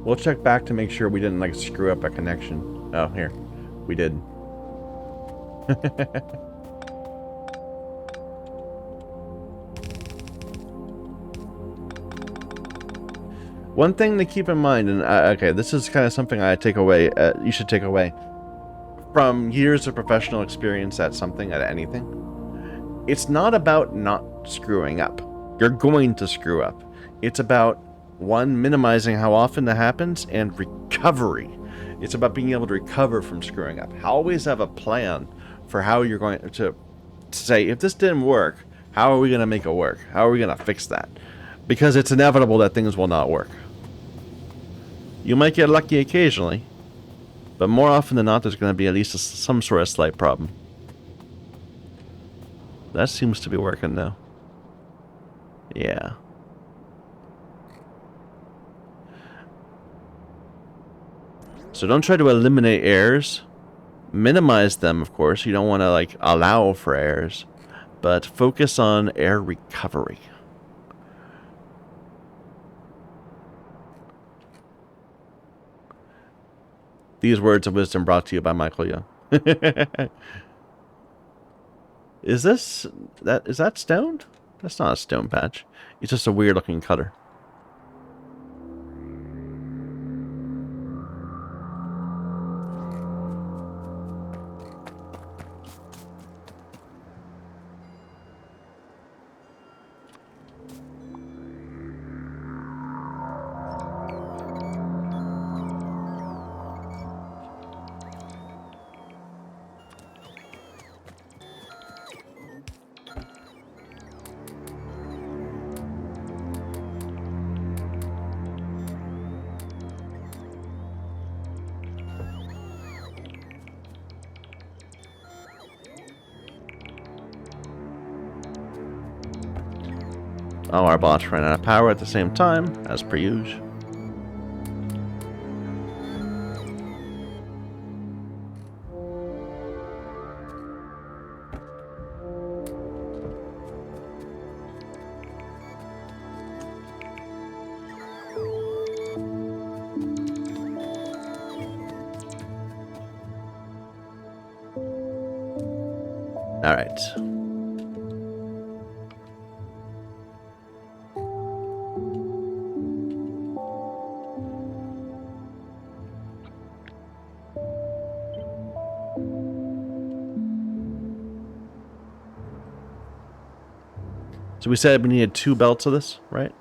We'll check back to make sure we didn't like screw up a connection. Oh, here. We did. One thing to keep in mind, and okay, this is kind of something I take away, you should take away from years of professional experience at something, at anything. It's not about not screwing up. You're going to screw up. It's about, one, minimizing how often that happens, and recovery. It's about being able to recover from screwing up. Always have a plan for how you're going to say, if this didn't work, how are we going to make it work? How are we going to fix that? Because it's inevitable that things will not work. You might get lucky occasionally, but more often than not, there's going to be at least some sort of slight problem. That seems to be working now. Yeah. So don't try to eliminate errors. Minimize them, of course. You don't want to like allow for errors, but focus on error recovery. These words of wisdom brought to you by Michael Young. Is that stone? That's not a stone patch. It's just a weird looking cutter. Oh, our bots ran out of power at the same time, as per usual. All right. So we said we needed 2 belts of this, right?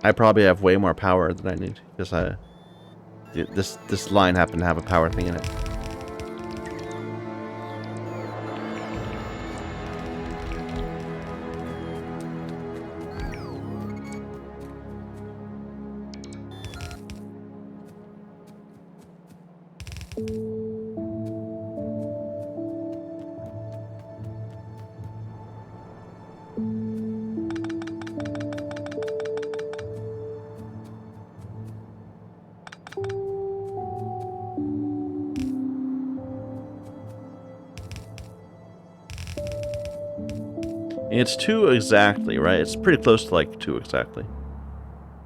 I probably have way more power than I need because this line happened to have a power thing in it. It's 2 exactly, right? It's pretty close to like 2 exactly.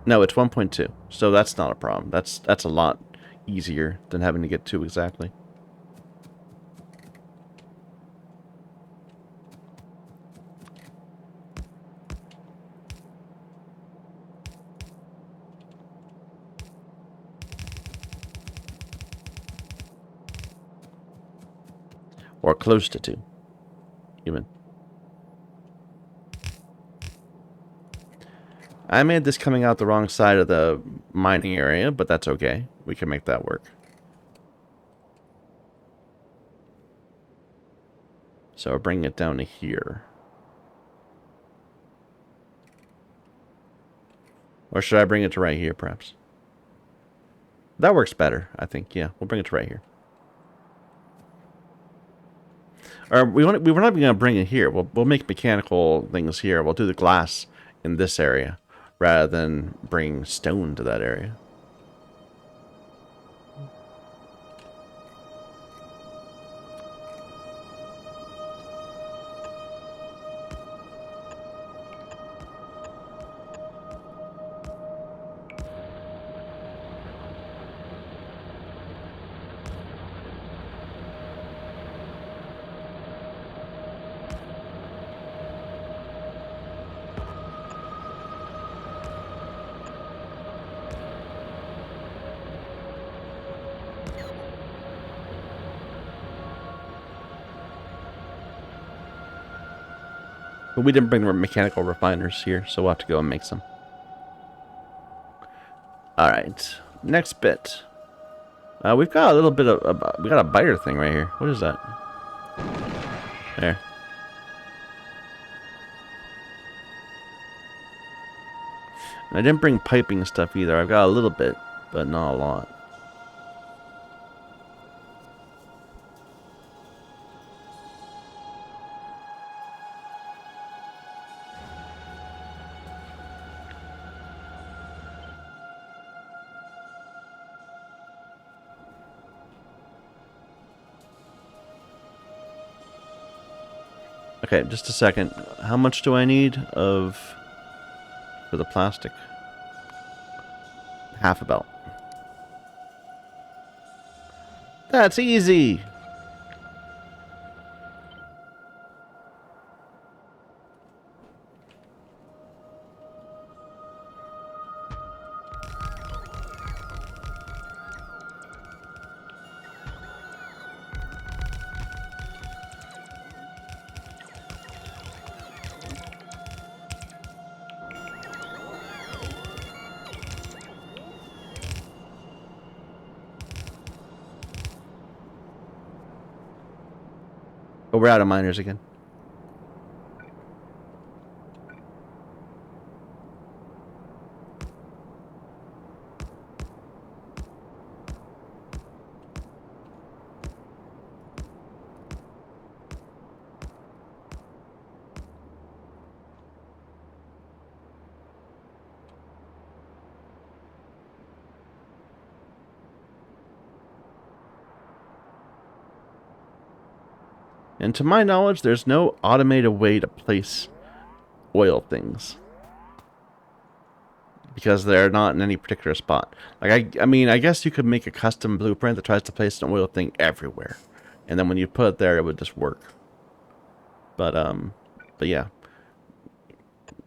No, it's 1.2. So that's not a problem. That's a lot easier than having to get 2 exactly. Or close to 2, even. I made this coming out the wrong side of the mining area, but that's okay. We can make that work. So we're bringing it down to here. Or should I bring it to right here, perhaps? That works better, I think. Yeah, we'll bring it to right here. Or we're not even going to bring it here. We'll make mechanical things here. We'll do the glass in this area rather than bring stone to that area. But we didn't bring the mechanical refiners here, so we'll have to go and make some. Alright, next bit. We've got a little bit of... we got a biter thing right here. What is that? There. And I didn't bring piping stuff either. I've got a little bit, but not a lot. Okay, just a second. How much do I need for the plastic? Half a belt. That's easy! Oh, we're out of miners again. And to my knowledge, there's no automated way to place oil things, because they're not in any particular spot. Like, I mean, I guess you could make a custom blueprint that tries to place an oil thing everywhere, and then when you put it there, it would just work. But yeah,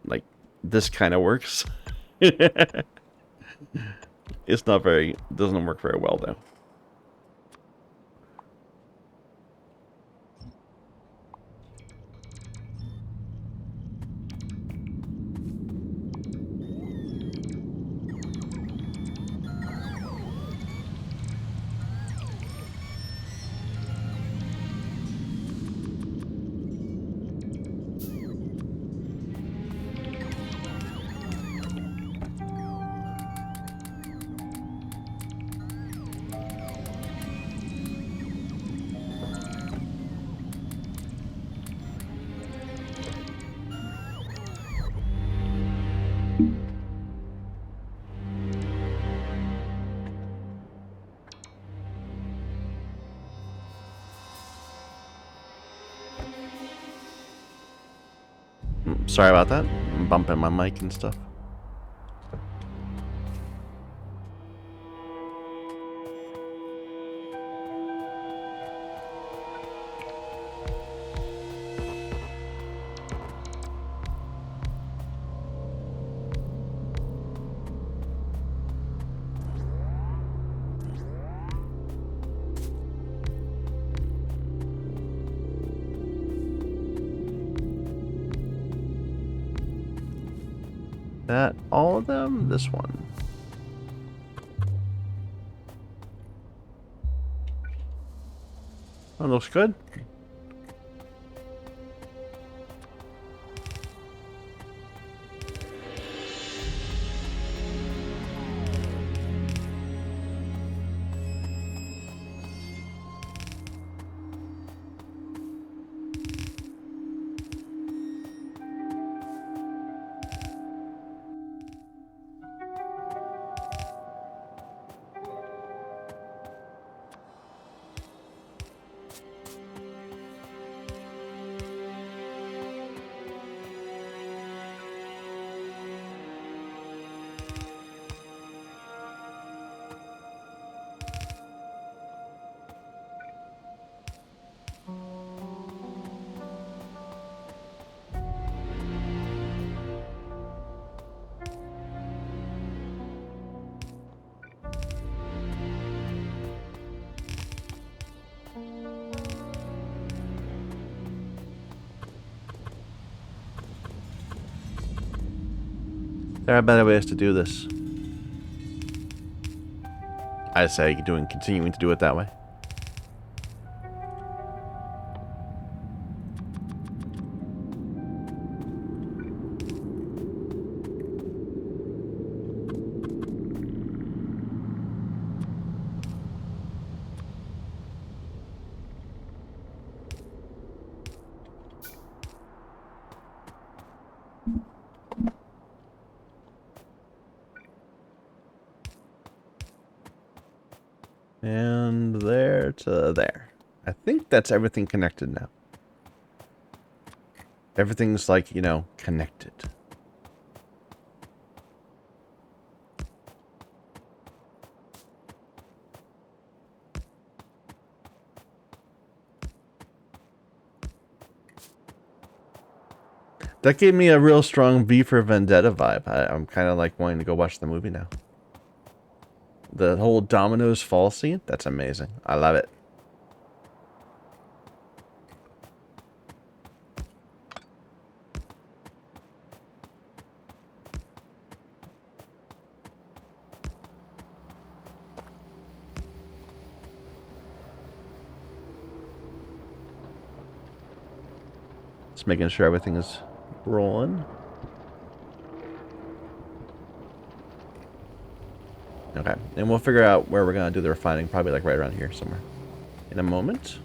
like, this kind of works. It's not very, doesn't work very well though. Sorry about that. I'm bumping my mic and stuff. That all of them? This one. That looks good. There are better ways to do this. I say continuing to do it that way. And there to there. I think that's everything connected now. Everything's like, you know, connected. That gave me a real strong V for Vendetta vibe. I'm kind of like wanting to go watch the movie now. The whole Domino's fall scene, that's amazing. I love it. Just making sure everything is rolling. Okay, and we'll figure out where we're gonna do the refining, probably like right around here somewhere in a moment.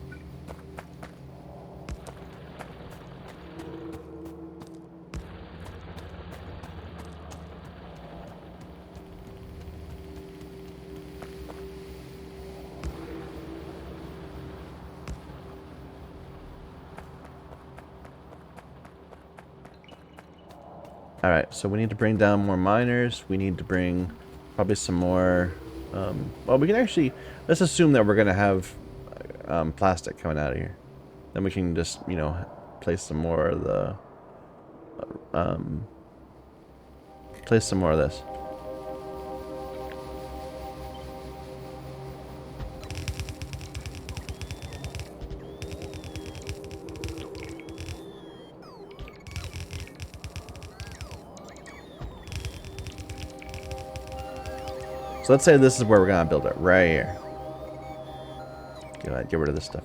Alright, so we need to bring down more miners. We need to bring probably some more... well, we can actually... Let's assume that we're going to have plastic coming out of here. Then we can just, you know, place some more of the... place some more of this. So let's say this is where we're going to build it, right here. Get rid of this stuff.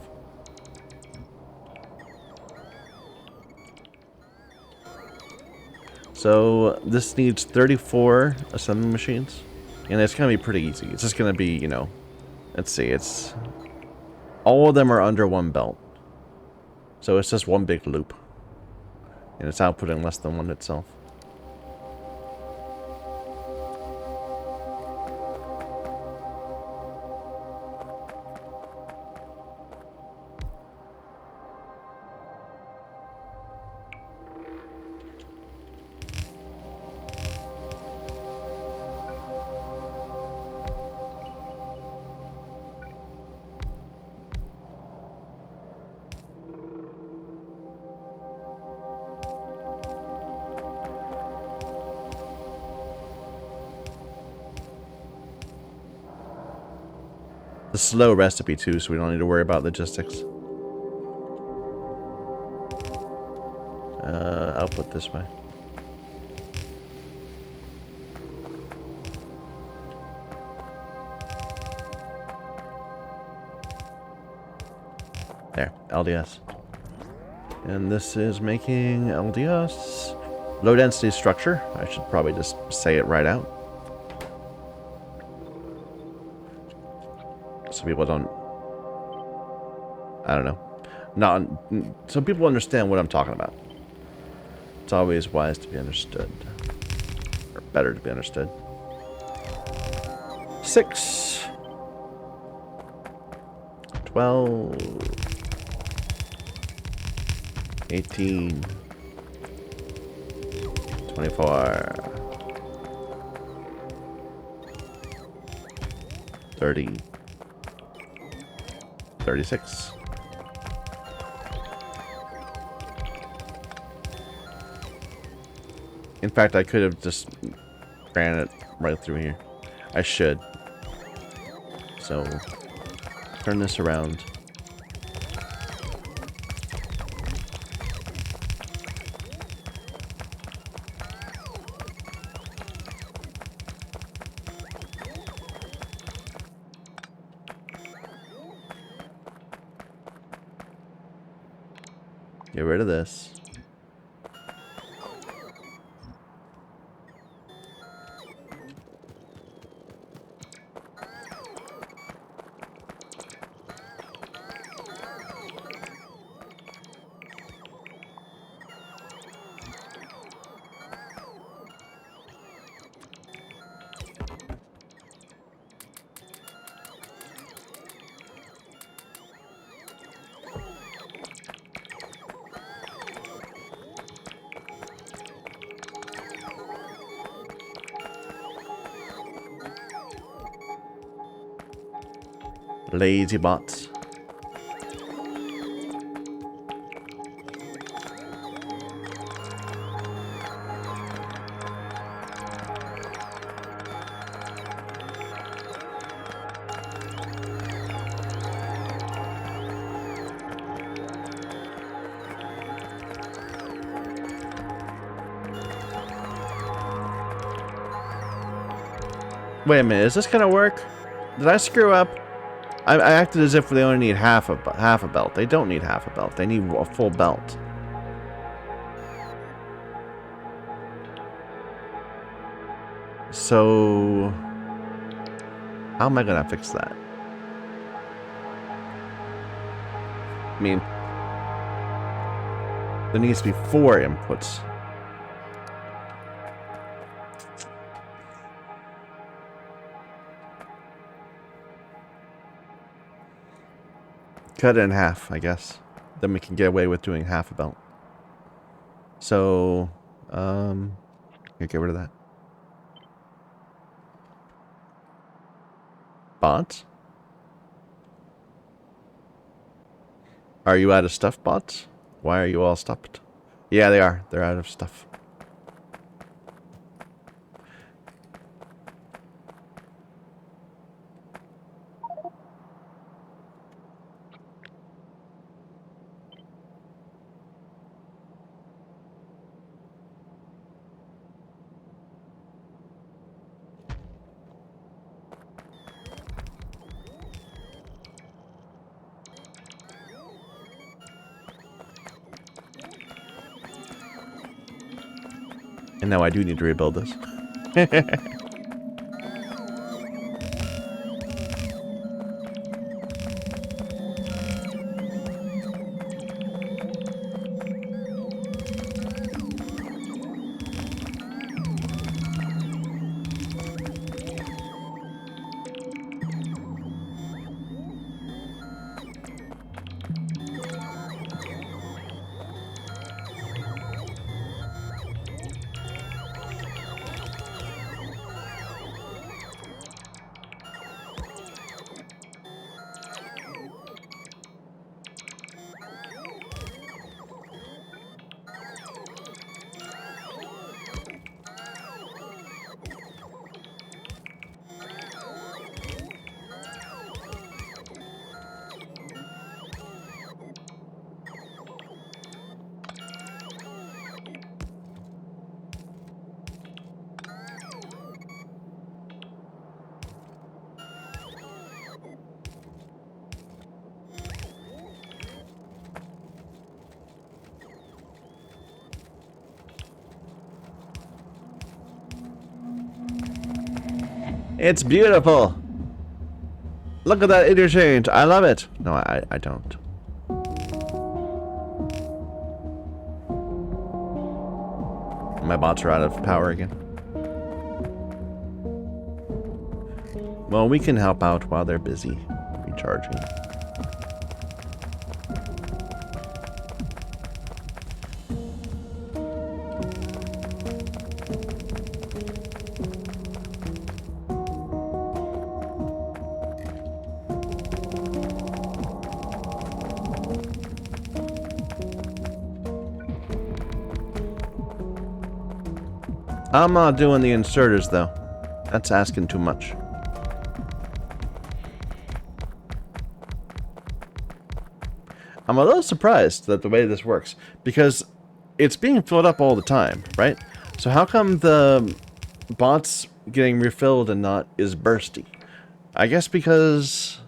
So this needs 34 assembly machines. And it's going to be pretty easy. It's just going to be, you know, let's see, it's... all of them are under one belt. So it's just one big loop. And it's outputting less than one itself. The slow recipe too, so we don't need to worry about logistics. Output this way. There, LDS. And this is making LDS. Low density structure. I should probably just say it right out. So people don't... I don't know. Not so people understand what I'm talking about. It's always wise to be understood. Or better to be understood. 6. 12. 18. 24. 30. 36. In fact, I could have just ran it right through here. I should. So, turn this around. Get rid of this. Lazy bots. Wait a minute, is this gonna work? Did I screw up? I acted as if they only need half a belt. They don't need half a belt. They need a full belt. So, how am I gonna fix that? I mean, there needs to be 4 inputs. Cut it in half, I guess. Then we can get away with doing half a belt. So, Here, get rid of that. Bots? Are you out of stuff, bots? Why are you all stopped? Yeah, they are. They're out of stuff. And now I do need to rebuild this. It's beautiful. Look at that interchange. I love it. No, I don't. My bots are out of power again. Well, we can help out while they're busy recharging. I'm not doing the inserters, though. That's asking too much. I'm a little surprised at the way this works, because it's being filled up all the time, right? So how come the bots getting refilled and not is bursty? I guess because,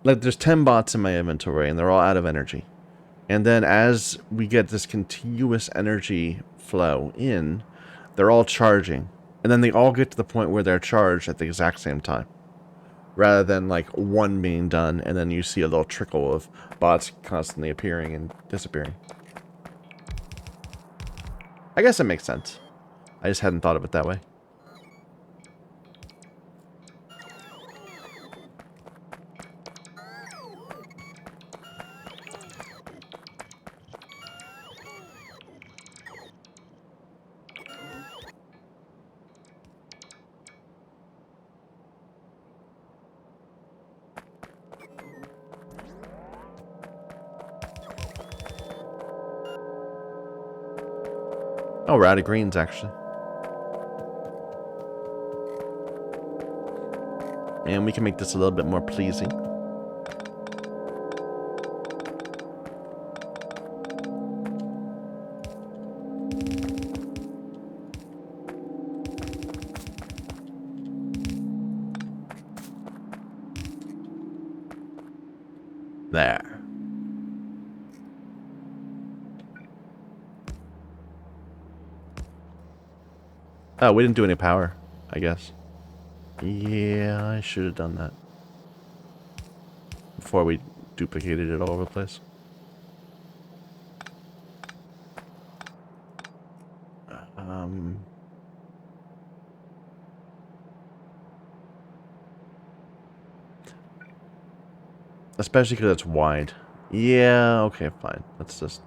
like, there's 10 bots in my inventory, and they're all out of energy. And then as we get this continuous energy flow in, they're all charging. And then they all get to the point where they're charged at the exact same time. Rather than like one being done and then you see a little trickle of bots constantly appearing and disappearing. I guess it makes sense. I just hadn't thought of it that way. Oh, we're out of greens, actually. And we can make this a little bit more pleasing. There. Oh, we didn't do any power, I guess. Yeah, I should have done that before we duplicated it all over the place. Especially because it's wide. Yeah, okay, fine. Let's just...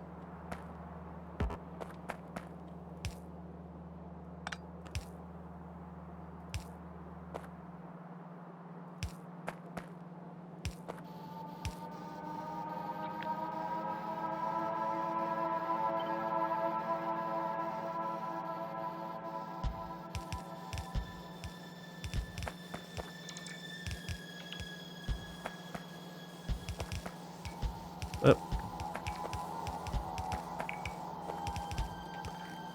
Oh.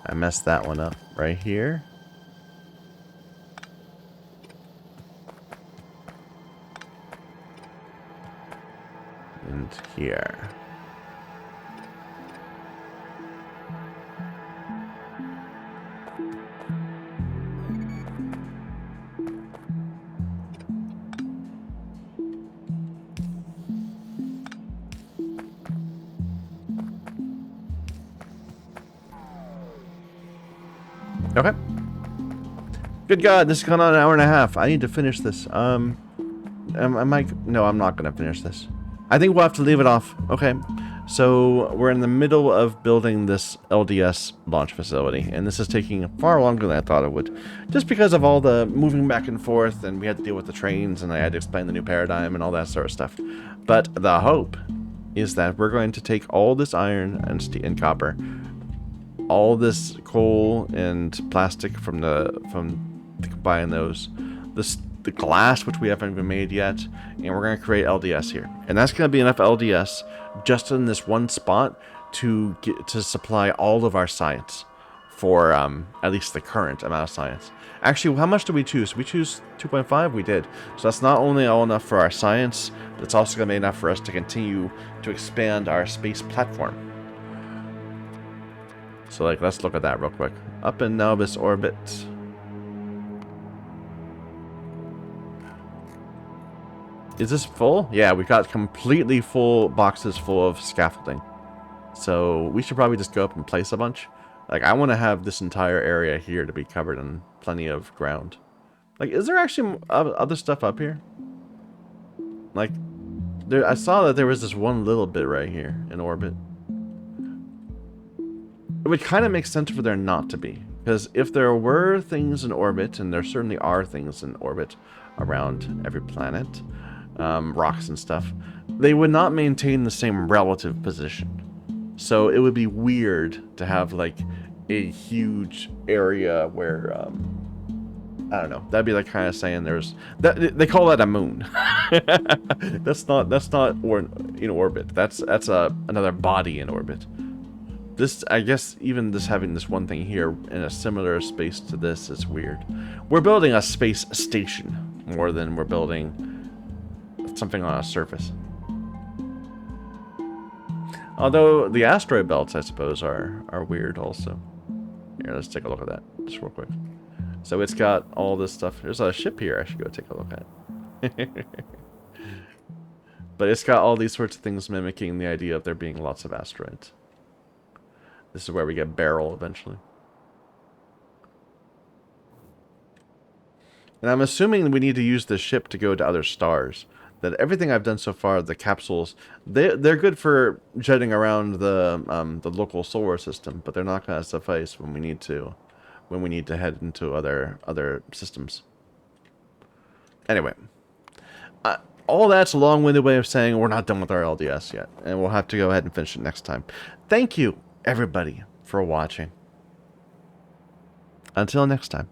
I messed that one up right here. And here. Okay. Good God, this has gone on an hour and a half. I need to finish this. Am I? No, I'm not going to finish this. I think we'll have to leave it off. Okay. So we're in the middle of building this LDS launch facility, and this is taking far longer than I thought it would, just because of all the moving back and forth, and we had to deal with the trains, and I had to explain the new paradigm and all that sort of stuff. But the hope is that we're going to take all this iron and copper, all this coal and plastic from to combine those, the glass, which we haven't even made yet, and we're going to create LDS here. And that's going to be enough LDS just in this one spot to supply all of our science for at least the current amount of science. Actually, how much do we choose? We choose 2.5? We did. So that's not only all enough for our science, but it's also going to be enough for us to continue to expand our space platform. So, like, let's look at that real quick. Up in Novus orbit. Is this full? Yeah, we got completely full boxes full of scaffolding. So we should probably just go up and place a bunch. Like, I want to have this entire area here to be covered in plenty of ground. Like, is there actually other stuff up here? Like, I saw that there was this one little bit right here in orbit. It would kind of make sense for there not to be. Because if there were things in orbit, and there certainly are things in orbit around every planet, rocks and stuff, they would not maintain the same relative position. So it would be weird to have like a huge area where I don't know. That'd be like kind of saying there's that they call that a moon. that's not in orbit. That's another body in orbit. This, I guess, even this having this one thing here in a similar space to this is weird. We're building a space station more than we're building something on a surface. Although the asteroid belts, I suppose, are weird also. Here, let's take a look at that just real quick. So it's got all this stuff. There's a ship here I should go take a look at. But it's got all these sorts of things mimicking the idea of there being lots of asteroids. This is where we get Beryl eventually. And I'm assuming we need to use this ship to go to other stars. That everything I've done so far, the capsules, they're good for jetting around the local solar system, but they're not going to suffice when we need to head into other systems. Anyway, all that's a long-winded way of saying we're not done with our LDS yet, and we'll have to go ahead and finish it next time. Thank you, everybody, for watching. Until next time.